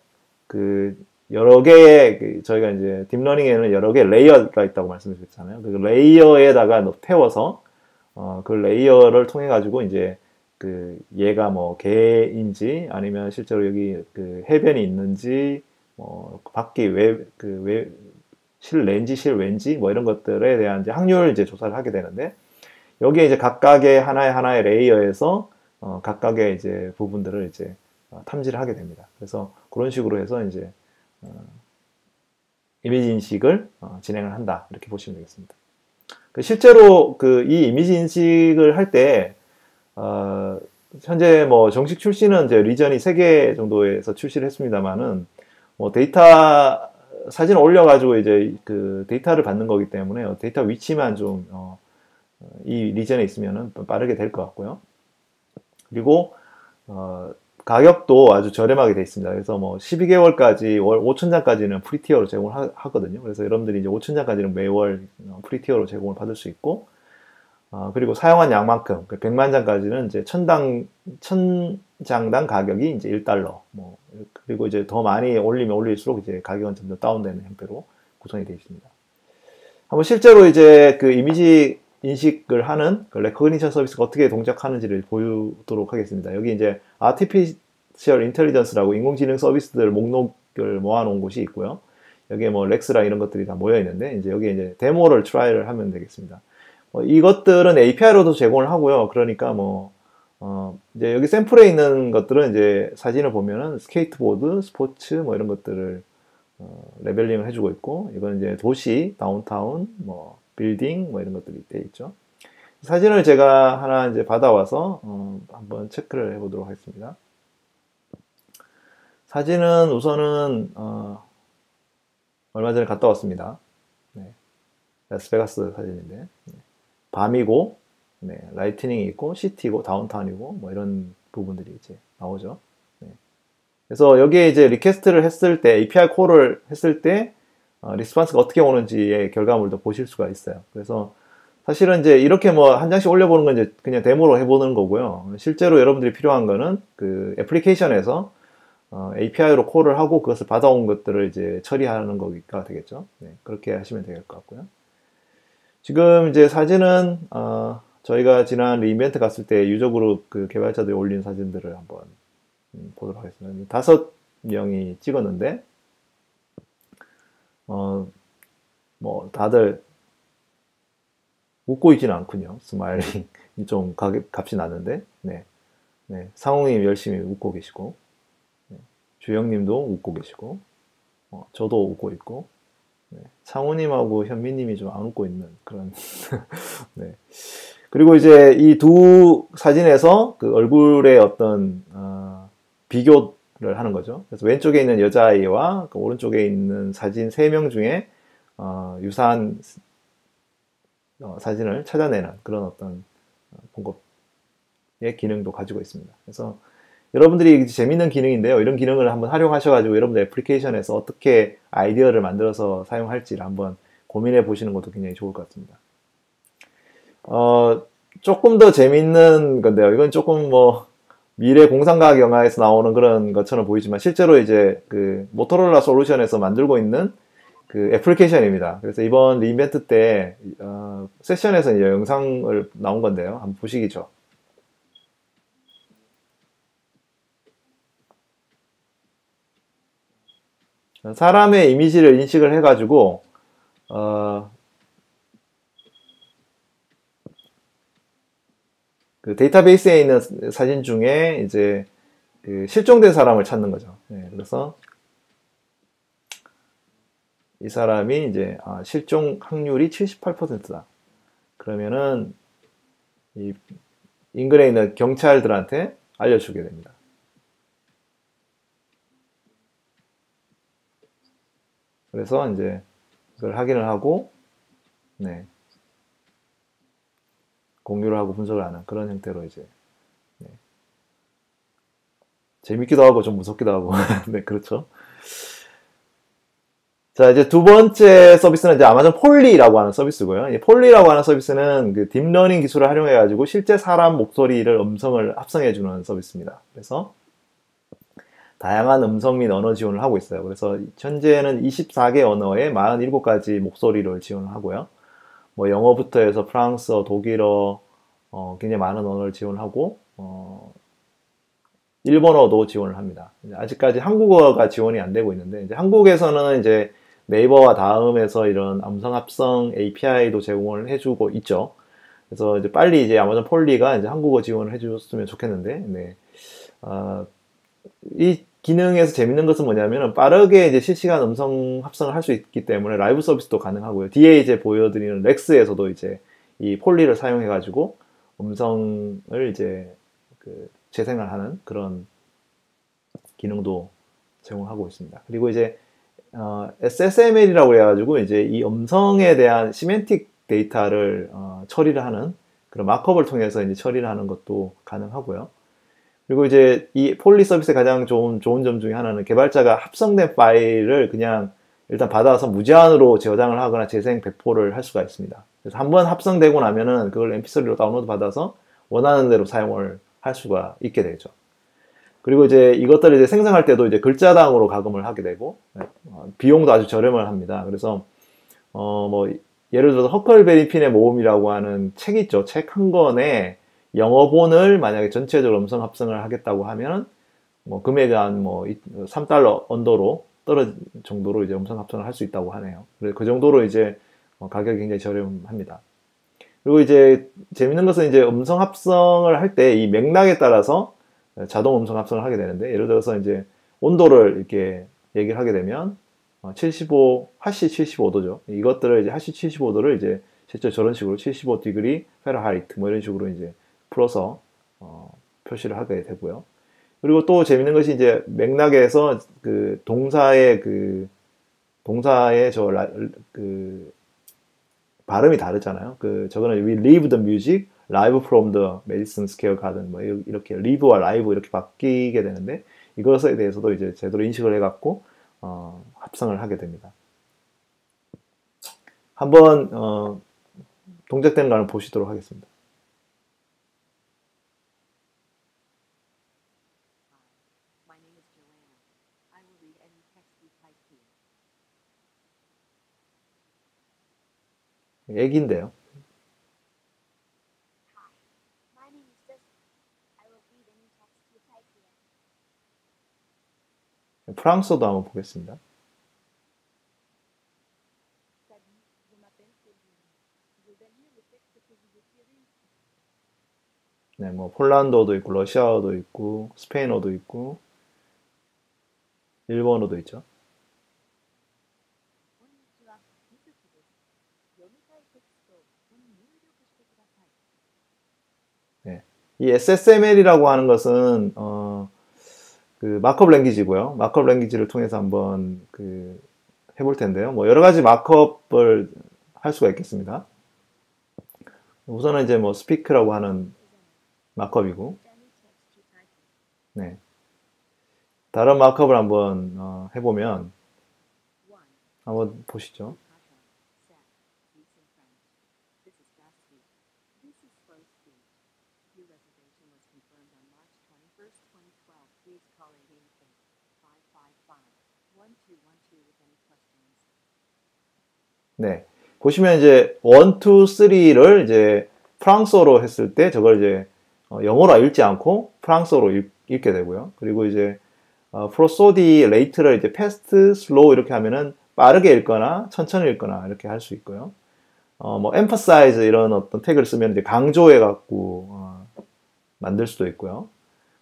그 여러 개의 저희가 이제 딥러닝에는 여러 개의 레이어가 있다고 말씀드렸잖아요. 그 레이어에다가 태워서 그 레이어를 통해 가지고 이제 그 얘가 뭐 개인지 아니면 실제로 여기 그 해변이 있는지 뭐 밖이 실내인지 실외인지 뭐 이런 것들에 대한 이제 확률을 이제 조사를 하게 되는데 여기에 이제 각각의 하나의 레이어에서 각각의 이제 부분들을 이제 탐지를 하게 됩니다. 그래서 그런 식으로 해서 이제 이미지 인식을 진행을 한다 이렇게 보시면 되겠습니다. 실제로 이 이미지 인식을 할 때 현재 뭐 정식 출시는 이제 리전이 3개 정도에서 출시를 했습니다만은 뭐 데이터 사진을 올려가지고 이제 그 데이터를 받는 거기 때문에 데이터 위치만 좀 이 리전에 있으면은 빠르게 될 것 같고요. 그리고 가격도 아주 저렴하게 되어 있습니다. 그래서 뭐 12개월까지 월 5,000장까지는 프리티어로 제공을 하거든요. 그래서 여러분들이 이제 5,000장까지는 매월 프리티어로 제공을 받을 수 있고, 그리고 사용한 양만큼 100만 장까지는 이제 1,000장당 가격이 이제 $1. 뭐 그리고 이제 더 많이 올리면 올릴수록 이제 가격은 점점 다운되는 형태로 구성이 되어 있습니다. 한번 실제로 이제 그 이미지 인식을 하는 그 레코그니션 서비스가 어떻게 동작하는지를 보여도록 하겠습니다. 여기 이제 아티피셜 인텔리전스라고 인공지능 서비스들 목록을 모아놓은 곳이 있고요. 여기에 뭐 렉스랑 이런 것들이 다 모여 있는데 이제 여기에 이제 데모를 트라이를 하면 되겠습니다. 이것들은 API로도 제공을 하고요. 그러니까 뭐 이제 여기 샘플에 있는 것들은 이제 사진을 보면은 스케이트보드, 스포츠 뭐 이런 것들을 레벨링을 해주고 있고, 이건 이제 도시, 다운타운, 뭐 빌딩 뭐 이런 것들이 되어 있죠. 사진을 제가 하나 이제 받아와서 한번 체크를 해보도록 하겠습니다. 사진은 우선은 얼마 전에 갔다 왔습니다. 네. 라스베가스 사진인데 밤이고, 네. 라이트닝이 있고, 시티고, 다운타운이고 뭐 이런 부분들이 이제 나오죠. 네. 그래서 여기에 이제 리퀘스트를 했을 때, API 콜을 했을 때 리스폰스가 어떻게 오는지의 결과물도 보실 수가 있어요. 그래서 사실은 이제 이렇게 뭐 한 장씩 올려보는 건 이제 그냥 데모로 해보는 거고요. 실제로 여러분들이 필요한 거는 그 애플리케이션에서 API로 콜을 하고 그것을 받아온 것들을 이제 처리하는 거가 되겠죠. 네, 그렇게 하시면 될 것 같고요. 지금 이제 사진은 저희가 지난 리인벤트 갔을 때 유저 그룹 그 개발자들이 올린 사진들을 한번 보도록 하겠습니다. 5명이 찍었는데 뭐 다들 웃고 있지는 않군요. 스마일링이 좀 값이 나는데, 네, 상웅님 열심히 웃고 계시고, 네, 주영님도 웃고 계시고, 저도 웃고 있고, 네, 창우님하고 현미님이 좀 안 웃고 있는 그런, 네. 그리고 이제 이 두 사진에서 그 얼굴의 어떤 비교를 하는 거죠. 그래서 왼쪽에 있는 여자아이와 그 오른쪽에 있는 사진 3명 중에 유사한 사진을 찾아내는 그런 어떤 공급의 기능도 가지고 있습니다. 그래서 여러분들이 재밌는 기능인데요. 이런 기능을 한번 활용하셔가지고 여러분들 애플리케이션에서 어떻게 아이디어를 만들어서 사용할지를 한번 고민해 보시는 것도 굉장히 좋을 것 같습니다. 조금 더 재밌는 건데요. 이건 조금 뭐 미래 공상과학 영화에서 나오는 그런 것처럼 보이지만 실제로 이제 그 모토로라 솔루션에서 만들고 있는 그 애플리케이션입니다. 그래서 이번 리인벤트 때 세션에서 이제 영상을 나온 건데요. 한번 보시기죠. 사람의 이미지를 인식을 해가지고 그 데이터베이스에 있는 사진 중에 이제 그 실종된 사람을 찾는 거죠. 네, 그래서 이 사람이 이제 실종 확률이 78%다. 그러면은 이 인근에 있는 경찰들한테 알려주게 됩니다. 그래서 이제 그걸 확인을 하고, 네, 공유를 하고 분석을 하는 그런 형태로 이제 재밌기도 하고 좀 무섭기도 하고. 네, 그렇죠. 자, 이제 두 번째 서비스는 이제 아마존 폴리라고 하는 서비스고요. 이 폴리라고 하는 서비스는 그 딥러닝 기술을 활용해가지고 실제 사람 목소리를 음성을 합성해주는 서비스입니다. 그래서 다양한 음성 및 언어 지원을 하고 있어요. 그래서 현재는 24개 언어에 47가지 목소리를 지원을 하고요. 뭐 영어부터 해서 프랑스어, 독일어, 굉장히 많은 언어를 지원하고, 일본어도 지원을 합니다. 아직까지 한국어가 지원이 안 되고 있는데, 이제 한국에서는 이제 네이버와 다음에서 이런 음성 합성 API도 제공을 해주고 있죠. 그래서 이제 빨리 이제 아마존 폴리가 이제 한국어 지원을 해줬으면 좋겠는데, 네. 이 기능에서 재밌는 것은 뭐냐면 빠르게 이제 실시간 음성 합성을 할 수 있기 때문에 라이브 서비스도 가능하고요. 뒤에 이제 보여드리는 렉스에서도 이제 이 폴리를 사용해가지고 음성을 이제 그 재생을 하는 그런 기능도 제공하고 있습니다. 그리고 이제 SSML이라고 해가지고 이제 이 음성에 대한 시멘틱 데이터를 처리를 하는 그런 마크업을 통해서 이제 처리를 하는 것도 가능하고요. 그리고 이제 이 폴리 서비스의 가장 좋은 점 중에 하나는 개발자가 합성된 파일을 그냥 일단 받아서 무제한으로 저장을 하거나 재생 배포를 할 수가 있습니다. 그래서 한번 합성되고 나면은 그걸 mp3로 다운로드 받아서 원하는 대로 사용을 할 수가 있게 되죠. 그리고 이제 이것들을 이제 생성할 때도 이제 글자당으로 가금을 하게 되고, 비용도 아주 저렴을 합니다. 그래서, 뭐, 예를 들어서 허클베리 핀의 모험이라고 하는 책 있죠. 책 한 권에 영어본을 만약에 전체적으로 음성 합성을 하겠다고 하면, 뭐, 금액이 한 뭐, $3 언더로 떨어질 정도로 이제 음성 합성을 할 수 있다고 하네요. 그래서 그 정도로 이제 가격이 굉장히 저렴합니다. 그리고 이제 재밌는 것은 이제 음성 합성을 할 때 이 맥락에 따라서 자동 음성 합성을 하게 되는데, 예를 들어서 이제 온도를 이렇게 얘기를 하게 되면, 하시 75도죠. 이것들을 이제 하시 75도를 이제 실제 저런 식으로 75디그리 페라하이트 뭐 이런 식으로 이제 풀어서, 표시를 하게 되고요. 그리고 또 재밌는 것이 이제 맥락에서 그 동사의 발음이 다르잖아요. 저거는 we leave the music, live from the Madison Square Garden, 뭐 이렇게 live와 live 이렇게 바뀌게 되는데 이것에 대해서도 이제 제대로 인식을 해갖고 합성을 하게 됩니다. 한번 동작되는 거 한번 보시도록 하겠습니다. My name is Joanna. I will read any text you type here. 얘기인데요. Hi, my name is Jessica. I will read any text you type here. 프랑스어도 한번 보겠습니다. Salut, je m'appelle Céline. Je vais lire le texte que vous écrivez. 네, 뭐 폴란드어도 있고 러시아어도 있고 스페인어도 있고 일본어도 있죠. こんにちは、みずきです。読みたいテキストをここに入力してください。 이 SSML이라고 하는 것은 그 마크업 랭귀지고요. 마크업 랭귀지를 통해서 한번 해볼 텐데요. 뭐 여러 가지 마크업을 할 수가 있겠습니다. 우선은 이제 뭐 스피크라고 하는 마크업이고, Any text you type here. 네. 다른 마크업을 한번 해보면 1. 한번 보시죠. Pasha. Set. Meets in French. This is fast speech. This is slow speech. Your reservation was confirmed on March 21st, 2012. Please call 888-555-1212 with any questions. 네. 보시면 이제 1, 2, 3를 이제 프랑스어로 했을 때 저걸 이제 영어로 읽지 않고 프랑스어로 읽게 되고요. 그리고 이제 프로소디 레이트를 이제 패스트, 슬로우 이렇게 하면은 빠르게 읽거나 천천히 읽거나 이렇게 할 수 있고요. 뭐 emphasize 이런 어떤 태그를 쓰면 이제 강조해 갖고 만들 수도 있고요.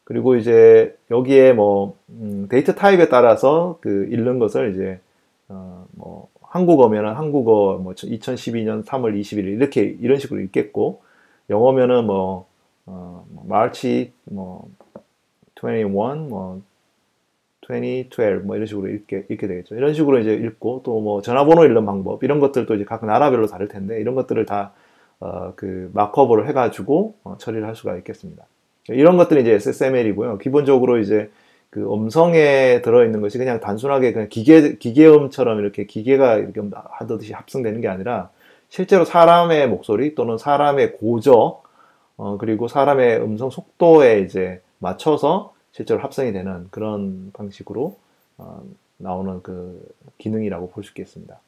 그리고 이제 여기에 뭐 데이터 타입에 따라서 읽는 것을 이제 뭐 한국어면은 한국어 뭐 2012년 3월 21일 이렇게 이런 식으로 읽겠고, 영어면은 뭐 마치 뭐 21, 뭐 2012 뭐 이런 식으로 읽게 되겠죠. 이런 식으로 이제 읽고, 또 뭐 전화번호 읽는 방법 이런 것들도 이제 각 나라별로 다를 텐데 이런 것들을 다 마크업으로 해가지고 처리를 할 수가 있겠습니다. 이런 것들이 이제 SSML이고요. 기본적으로 이제 그 음성에 들어있는 것이 그냥 단순하게 그냥 기계음처럼 이렇게 기계가 이렇게 하듯이 합성되는 게 아니라 실제로 사람의 목소리 또는 사람의 고저, 그리고 사람의 음성 속도에 이제 맞춰서 실제로 합성이 되는 그런 방식으로 나오는 그 기능이라고 볼 수 있겠습니다.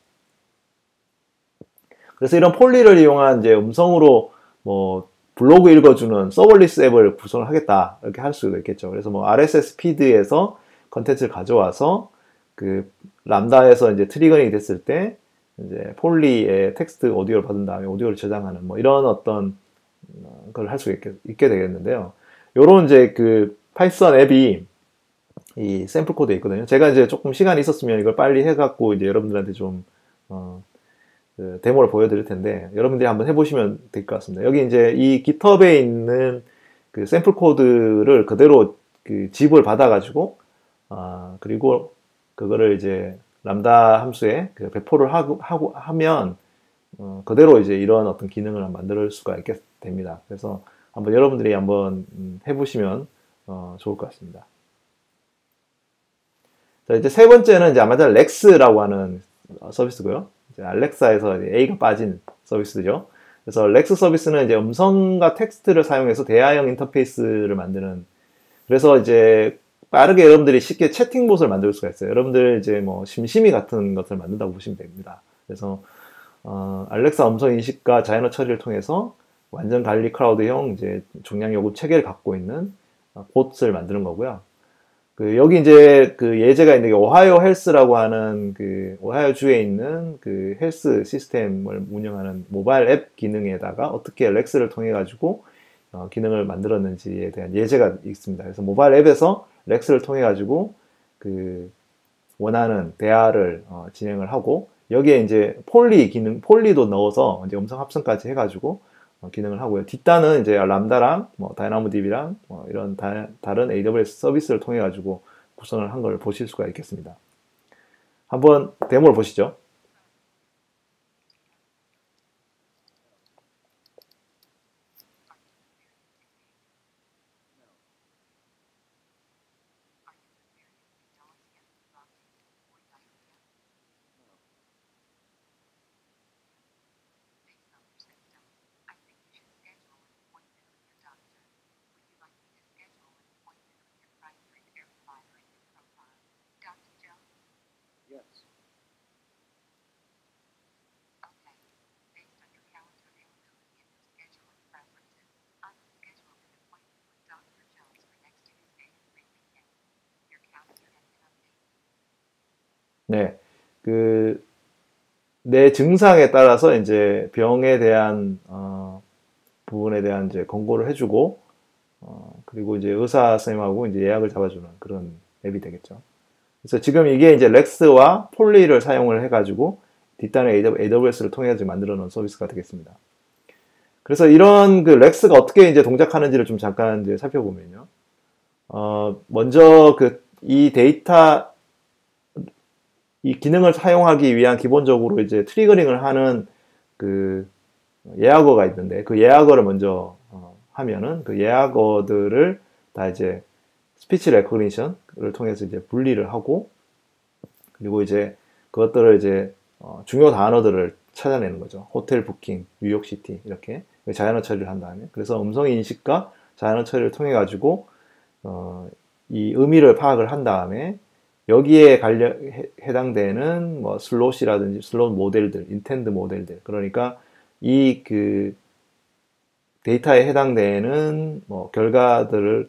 그래서 이런 폴리를 이용한 이제 음성으로 뭐 블로그 읽어주는 서버리스 앱을 구성을 하겠다 이렇게 할 수도 있겠죠. 그래서 뭐 RSS 피드에서 컨텐츠를 가져와서 그 람다에서 이제 트리거링이 됐을 때 이제 폴리의 텍스트 오디오를 받은 다음에 오디오를 저장하는 뭐 이런 어떤 걸 할 수 있게 되겠는데요. 요런 이제 그 파이썬 앱이 이 샘플 코드에 있거든요. 제가 이제 조금 시간이 있었으면 이걸 빨리 해갖고 이제 여러분들한테 좀 그 데모를 보여드릴 텐데 여러분들이 한번 해보시면 될 것 같습니다. 여기 이제 이 GitHub에 있는 그 샘플 코드를 그대로 그 집을 받아가지고 그리고 그거를 이제 람다 함수에 그 배포를 하면 그대로 이제 이런 어떤 기능을 만들 수가 있게 됩니다. 그래서 한번 여러분들이 한번 해보시면 좋을 것 같습니다. 자, 이제 세 번째는 이제 아마존 렉스라고 하는 서비스고요. 이제 알렉사에서 이제 A가 빠진 서비스죠. 그래서 렉스 서비스는 이제 음성과 텍스트를 사용해서 대화형 인터페이스를 만드는, 그래서 이제 빠르게 여러분들이 쉽게 채팅봇을 만들 수가 있어요. 여러분들 이제 뭐 심심이 같은 것을 만든다고 보시면 됩니다. 그래서 알렉사 음성 인식과 자연어 처리를 통해서 완전 관리 클라우드형 이제 종량 요구 체계를 갖고 있는 봇을 만드는 거고요. 그 여기 이제 그 예제가 있는 게 오하이오 헬스라고 하는 그 오하이오 주에 있는 그 헬스 시스템을 운영하는 모바일 앱 기능에다가 어떻게 렉스를 통해 가지고 기능을 만들었는지에 대한 예제가 있습니다. 그래서 모바일 앱에서 렉스를 통해 가지고 그 원하는 대화를 진행을 하고 여기에 이제 폴리도 넣어서 이제 음성 합성까지 해가지고 기능을 하고요. 뒷단은 이제 람다랑 뭐 다이나모DB랑 뭐 이런 다른 AWS 서비스를 통해 가지고 구성을 한 걸 보실 수가 있겠습니다. 한번 데모를 보시죠. Yes. 네, 그 내 증상에 따라서 이제 병에 대한 부분에 대한 이제 권고를 해주고 그리고 이제 의사 선생님하고 이제 예약을 잡아주는 그런 앱이 되겠죠. 그래서 지금 이게 이제 렉스와 폴리를 사용을 해가지고 뒷단에 AWS를 통해 가지고 만들어 놓은 서비스가 되겠습니다. 그래서 이런 그 렉스가 어떻게 이제 동작하는지를 좀 잠깐 이제 살펴보면요. 먼저 이 데이터, 이 기능을 사용하기 위한 기본적으로 이제 트리거링을 하는 그 예약어가 있는데 그 예약어를 먼저 하면은 그 예약어들을 다 이제 스피치 레코그니션을 통해서 이제 분리를 하고 그리고 이제 그것들을 이제 중요 단어들을 찾아내는 거죠. 호텔 부킹, 뉴욕시티 이렇게 자연어 처리를 한 다음에 그래서 음성 인식과 자연어 처리를 통해 가지고 이 의미를 파악을 한 다음에 여기에 해당되는 뭐 슬롯이라든지 슬롯 모델들, 인텐드 모델들 그러니까 이 그 데이터에 해당되는 뭐 결과들을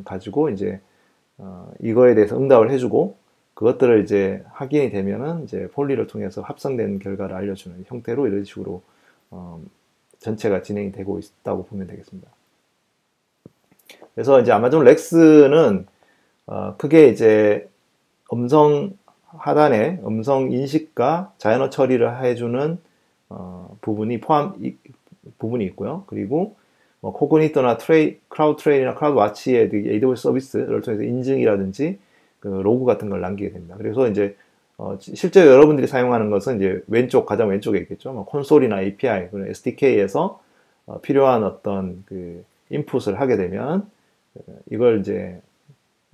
가지고 이제 이거에 대해서 응답을 해주고 그것들을 이제 확인이 되면은 이제 폴리를 통해서 합성된 결과를 알려주는 형태로 이런 식으로 전체가 진행이 되고 있다고 보면 되겠습니다. 그래서 이제 아마존 렉스는 크게 이제 음성 하단에 음성 인식과 자연어 처리를 해주는 부분이 있고요. 그리고 코그니터나 크라우드 트레인이나 크라우드 와치의 AWS 서비스를 통해서 인증이라든지 그 로그 같은 걸 남기게 됩니다. 그래서 이제 실제로 여러분들이 사용하는 것은 이제 가장 왼쪽에 있겠죠. 콘솔이나 API, SDK에서 필요한 어떤 그 인풋을 하게 되면 이걸 이제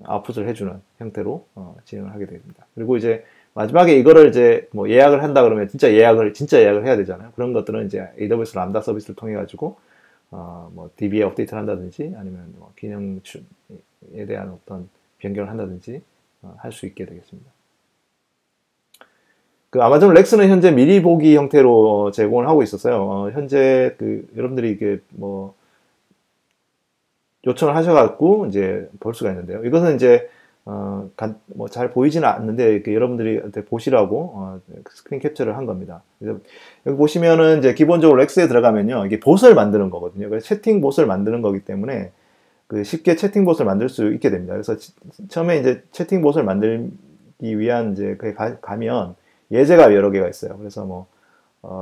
아웃풋을 해주는 형태로 진행을 하게 됩니다. 그리고 이제 마지막에 이거를 이제 뭐 예약을 한다 그러면 진짜 예약을 해야 되잖아요. 그런 것들은 이제 AWS 람다 서비스를 통해 가지고 뭐 DB에 업데이트를 한다든지 아니면 뭐 기능에 대한 어떤 변경을 한다든지 할 수 있게 되겠습니다. 그 아마존 렉스는 현재 미리 보기 형태로 제공을 하고 있었어요. 현재 그 여러분들이 이게 뭐 요청을 하셔갖고 이제 볼 수가 있는데요. 이것은 이제 뭐 잘 보이지는 않는데 이렇게 여러분들이 보시라고 스크린 캡처를 한 겁니다. 그래서 여기 보시면은 이제 기본적으로 렉스에 들어가면요, 이게 봇을 만드는 거거든요. 그래서 채팅 봇을 만드는 거기 때문에 그 쉽게 채팅 봇을 만들 수 있게 됩니다. 그래서 처음에 이제 채팅 봇을 만들기 위한 이제 그에 가면 예제가 여러 개가 있어요. 그래서 뭐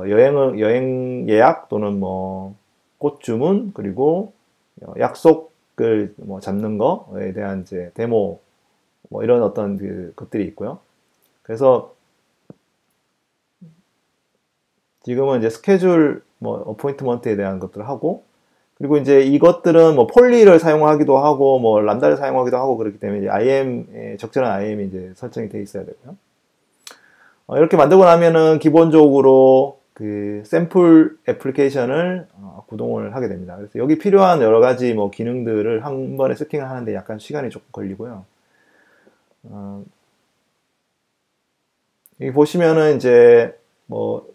여행 예약 또는 뭐 꽃 주문 그리고 약속을 뭐 잡는 거에 대한 이제 데모 뭐 이런 어떤 그 것들이 있고요. 그래서 지금은 이제 스케줄 뭐 어포인트먼트에 대한 것들을 하고, 그리고 이제 이것들은 뭐 폴리를 사용하기도 하고 뭐 람다를 사용하기도 하고 그렇기 때문에 IAM 적절한 IAM이 이제 설정이 돼 있어야 되고요. 이렇게 만들고 나면은 기본적으로 그 샘플 애플리케이션을 구동을 하게 됩니다. 그래서 여기 필요한 여러 가지 뭐 기능들을 한 번에 세팅을 하는데 약간 시간이 조금 걸리고요. 여기 보시면은 이제 뭐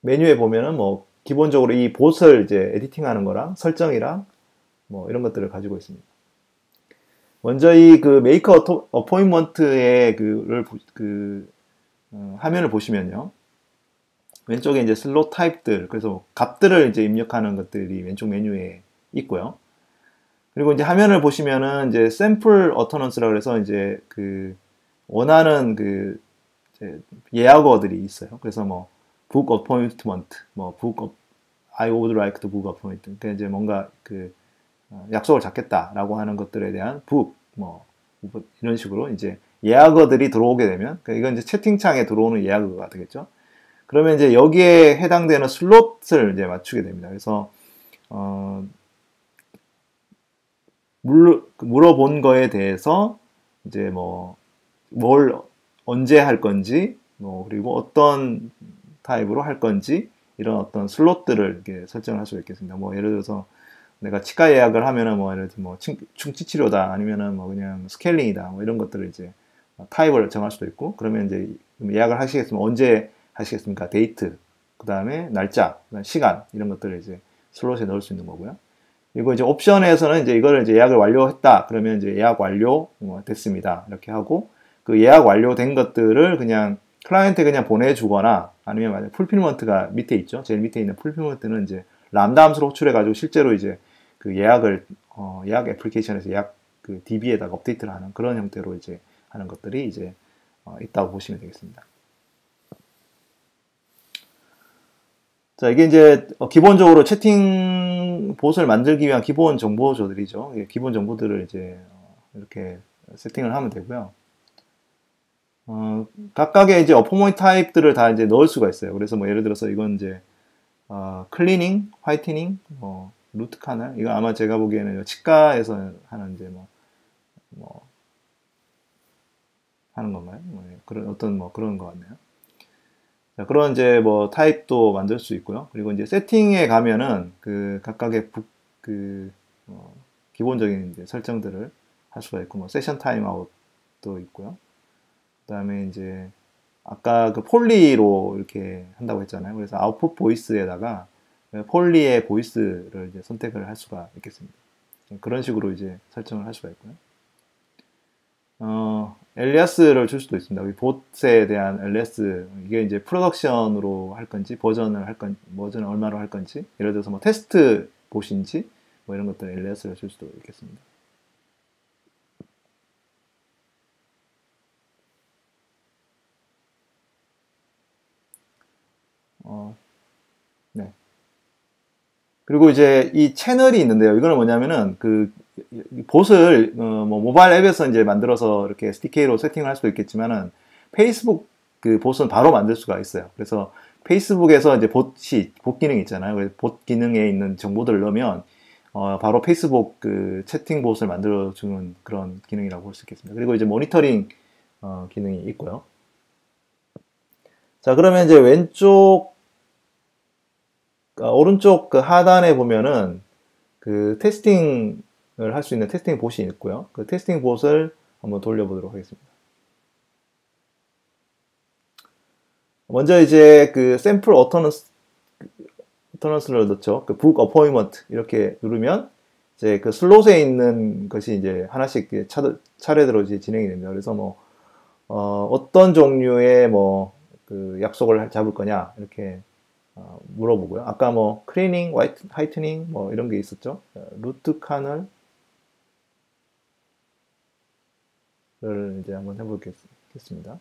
메뉴에 보면은 뭐 기본적으로 이 봇을 이제 에디팅하는 거랑 설정이랑 뭐 이런 것들을 가지고 있습니다. 먼저 이 그 메이커 어포인먼트의 화면을 보시면요. 왼쪽에 이제 슬롯 타입들, 그래서 값들을 이제 입력하는 것들이 왼쪽 메뉴에 있고요. 그리고 이제 화면을 보시면은 이제 샘플 어터넌스라고 해서 이제 그 원하는 그 이제 예약어들이 있어요. 그래서 뭐 book appointment, 뭐 book I would like to book appointment. 그러니까 이제 뭔가 그 약속을 잡겠다라고 하는 것들에 대한 book 뭐 이런 식으로 이제 예약어들이 들어오게 되면, 그러니까 이건 이제 채팅창에 들어오는 예약어가 되겠죠. 그러면 이제 여기에 해당되는 슬롯을 이제 맞추게 됩니다. 그래서 물어본 거에 대해서 이제 뭐 뭘 언제 할 건지, 뭐 그리고 어떤 타입으로 할 건지 이런 어떤 슬롯들을 이렇게 설정을 할 수가 있겠습니다. 뭐 예를 들어서 내가 치과 예약을 하면은 뭐 예를 들어 뭐 충치 치료다 아니면은 뭐 그냥 스케일링이다 뭐 이런 것들을 이제 타입을 정할 수도 있고, 그러면 이제 예약을 하시겠으면 언제 하시겠습니까? 데이트, 그 다음에 날짜, 그다음에 시간 이런 것들을 이제 슬롯에 넣을 수 있는 거고요. 그리고 이제 옵션에서는 이제 이거를 이제 예약을 완료했다 그러면 이제 예약 완료 됐습니다 이렇게 하고, 그 예약 완료된 것들을 그냥 클라이언트에 그냥 보내주거나 아니면 만약 풀필먼트가 밑에 있죠. 제일 밑에 있는 풀필먼트는 이제 람다 함수를 호출해 가지고 실제로 이제 그 예약을 예약 애플리케이션에서 예약 그 DB에다가 업데이트를 하는 그런 형태로 이제 하는 것들이 이제 있다고 보시면 되겠습니다. 자, 이게 이제 기본적으로 채팅 봇을 만들기 위한 기본 정보들이죠. 기본 정보들을 이제 이렇게 세팅을 하면 되고요. 각각의 이제 어포인트 타입들을 다 이제 넣을 수가 있어요. 그래서 뭐 예를 들어서 이건 이제 클리닝, 화이트닝, 뭐 루트 카날, 이거 아마 제가 보기에는 치과에서 하는 이제 뭐 하는 건가요? 뭐 그런 어떤 뭐 그런 것 같네요. 자, 그런 이제 뭐 타입도 만들 수 있고요. 그리고 이제 세팅에 가면은 그 각각의 기본적인 이제 설정들을 할 수가 있고, 뭐 세션 타임아웃도 있고요. 그 다음에 이제 아까 그 폴리로 이렇게 한다고 했잖아요. 그래서 아웃풋 보이스에다가 폴리의 보이스를 이제 선택을 할 수가 있겠습니다. 그런 식으로 이제 설정을 할 수가 있고요. 엘리아스를 줄 수도 있습니다. 여기 봇에 대한 엘리아스, 이게 이제 프로덕션으로 할 건지, 버전을 얼마로 할 건지, 예를 들어서 뭐 테스트 봇인지, 뭐 이런 것들 엘리아스를 줄 수도 있겠습니다. 네. 그리고 이제 이 채널이 있는데요. 이거는 뭐냐면은 그 봇을 뭐 모바일 앱에서 이제 만들어서 이렇게 SDK로 세팅을 할 수도 있겠지만은 페이스북 그 봇은 바로 만들 수가 있어요. 그래서 페이스북에서 이제 봇 기능 있잖아요. 봇 기능에 있는 정보들을 넣으면 바로 페이스북 그 채팅 봇을 만들어주는 그런 기능이라고 볼 수 있겠습니다. 그리고 이제 모니터링 기능이 있고요. 자, 그러면 이제 오른쪽 그 하단에 보면은 그 테스팅을 할 수 있는 테스팅 봇이 있고요. 그 테스팅 봇을 한번 돌려보도록 하겠습니다. 먼저 이제 그 샘플 어터넌스를 넣죠. 그 북 어포인먼트 이렇게 누르면 이제 그 슬롯에 있는 것이 이제 하나씩 차례대로 이제 진행이 됩니다. 그래서 뭐 어떤 종류의 뭐 그 약속을 잡을 거냐 이렇게 물어보고요. 아까 뭐 클리닝, 화이트닝 뭐 이런 게 있었죠. 루트 카널을 이제 한번 해보겠습니다.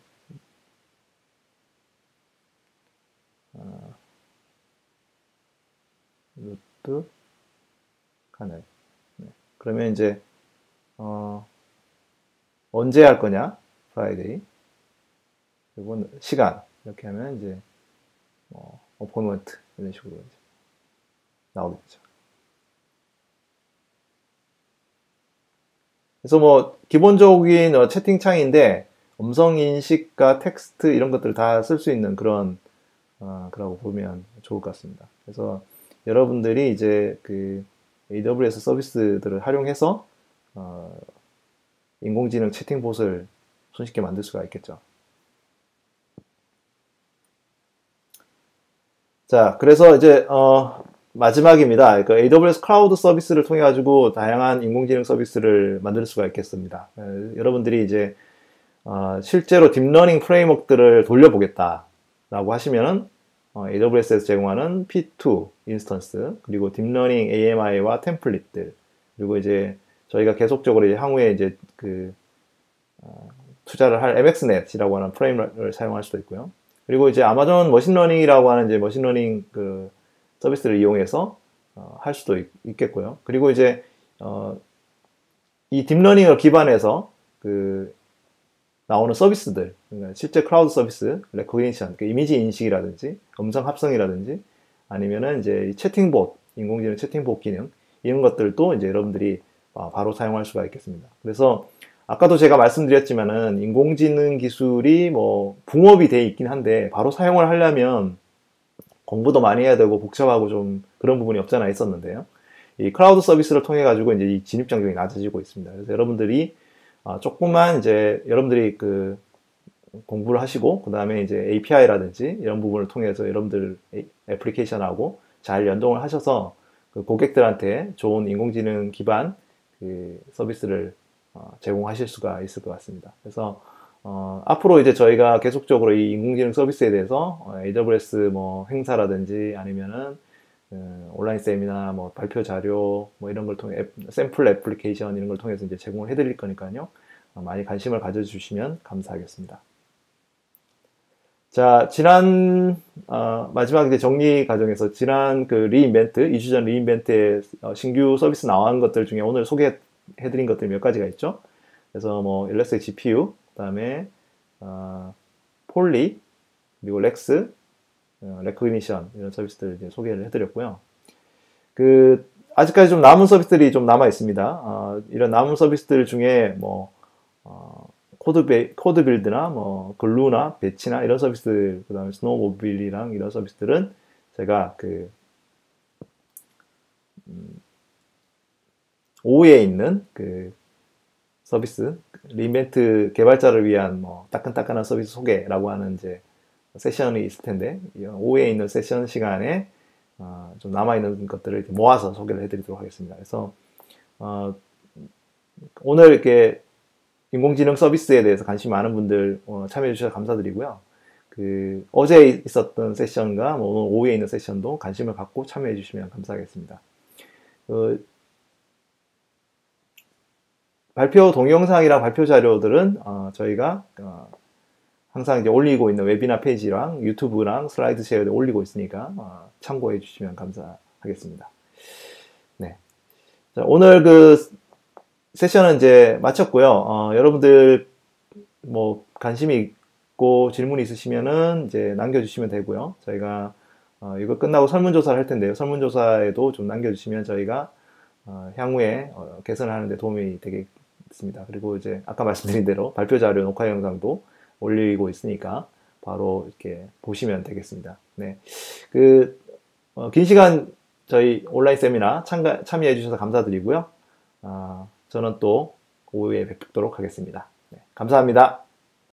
루트 카널. 네. 그러면 이제 언제 할 거냐? 프라이데이. 그리고 시간 이렇게 하면 이제 어포인먼트 이런 식으로 이제 나오겠죠. 그래서 뭐 기본적인 채팅창인데 음성 인식과 텍스트 이런 것들 다 쓸 수 있는 그런 그라고 보면 좋을 것 같습니다. 그래서 여러분들이 이제 그 AWS 서비스들을 활용해서 인공지능 채팅봇을 손쉽게 만들 수가 있겠죠. 자, 그래서 이제 마지막입니다. 그 AWS 클라우드 서비스를 통해 가지고 다양한 인공지능 서비스를 만들 수가 있겠습니다. 여러분들이 이제 실제로 딥러닝 프레임워크들을 돌려보겠다라고 하시면은 AWS에서 제공하는 P2 인스턴스 그리고 딥러닝 AMI와 템플릿들 그리고 이제 저희가 계속적으로 이제 향후에 이제 그 투자를 할 MXNet이라고 하는 프레임워크를 사용할 수도 있고요. 그리고 이제 아마존 머신러닝이라고 하는 이제 머신러닝 그 서비스를 이용해서 할 수도 있겠고요. 그리고 이제 이 딥러닝을 기반해서 그 나오는 서비스들, 그러니까 실제 클라우드 서비스, 레코그니션, 그 이미지 인식이라든지 음성 합성이라든지 아니면은 이제 채팅봇, 인공지능 채팅봇 기능 이런 것들도 이제 여러분들이 바로 사용할 수가 있겠습니다. 그래서 아까도 제가 말씀드렸지만은 인공지능 기술이 뭐 붕업이 돼 있긴 한데 바로 사용을 하려면 공부도 많이 해야 되고 복잡하고 좀 그런 부분이 없잖아 있었는데요. 이 클라우드 서비스를 통해 가지고 이제 이 진입 장벽이 낮아지고 있습니다. 그래서 여러분들이 조금만 이제 여러분들이 그 공부를 하시고 그 다음에 이제 API라든지 이런 부분을 통해서 여러분들 애플리케이션하고 잘 연동을 하셔서 그 고객들한테 좋은 인공지능 기반 그 서비스를 제공하실 수가 있을 것 같습니다. 그래서 앞으로 이제 저희가 계속적으로 이 인공지능 서비스에 대해서 AWS 뭐 행사라든지 아니면은 온라인 세미나, 뭐 발표 자료, 뭐 이런 걸 통해 샘플 애플리케이션 이런 걸 통해서 이제 제공을 해드릴 거니까요. 많이 관심을 가져주시면 감사하겠습니다. 자, 마지막 이제 정리 과정에서 지난 그 리인벤트, 2주 전 리인벤트에 신규 서비스 나온 것들 중에 오늘 소개해드린 것들 몇 가지가 있죠. 그래서 뭐 엘리스엑스 GPU, 그 다음에 폴리, 그리고 렉스, 레코그니션 이런 서비스들 이제 소개를 해드렸고요. 아직까지 좀 남은 서비스들이 좀 남아 있습니다. 이런 남은 서비스들 중에 뭐 코드 빌드나 뭐 글루나 배치나 이런 서비스들, 그다음에 스노우모빌이랑 이런 서비스들은 제가 오후에 있는 그 서비스 리인벤트 개발자를 위한 뭐 따끈따끈한 서비스 소개라고 하는 이제 세션이 있을 텐데 오후에 있는 세션 시간에 좀 남아있는 것들을 이렇게 모아서 소개를 해드리도록 하겠습니다. 그래서 오늘 이렇게 인공지능 서비스에 대해서 관심 많은 분들 참여해 주셔서 감사드리고요. 어제 있었던 세션과 뭐 오늘 오후에 있는 세션도 관심을 갖고 참여해 주시면 감사하겠습니다. 발표 동영상이랑 발표 자료들은 저희가 항상 이제 올리고 있는 웨비나 페이지랑 유튜브랑 슬라이드 쉐어에 올리고 있으니까 참고해 주시면 감사하겠습니다. 네. 자, 오늘 세션은 이제 마쳤고요. 여러분들 뭐 관심이 있고 질문이 있으시면은 이제 남겨주시면 되고요. 저희가 이거 끝나고 설문조사를 할 텐데요. 설문조사에도 좀 남겨주시면 저희가 향후에 개선하는 데 도움이 되겠습니다. 그리고 이제 아까 말씀드린 대로 발표 자료 녹화 영상도 올리고 있으니까 바로 이렇게 보시면 되겠습니다. 네. 긴 시간 저희 온라인 세미나 참여해 주셔서 감사드리고요. 저는 또 오후에 뵙도록 하겠습니다. 네, 감사합니다.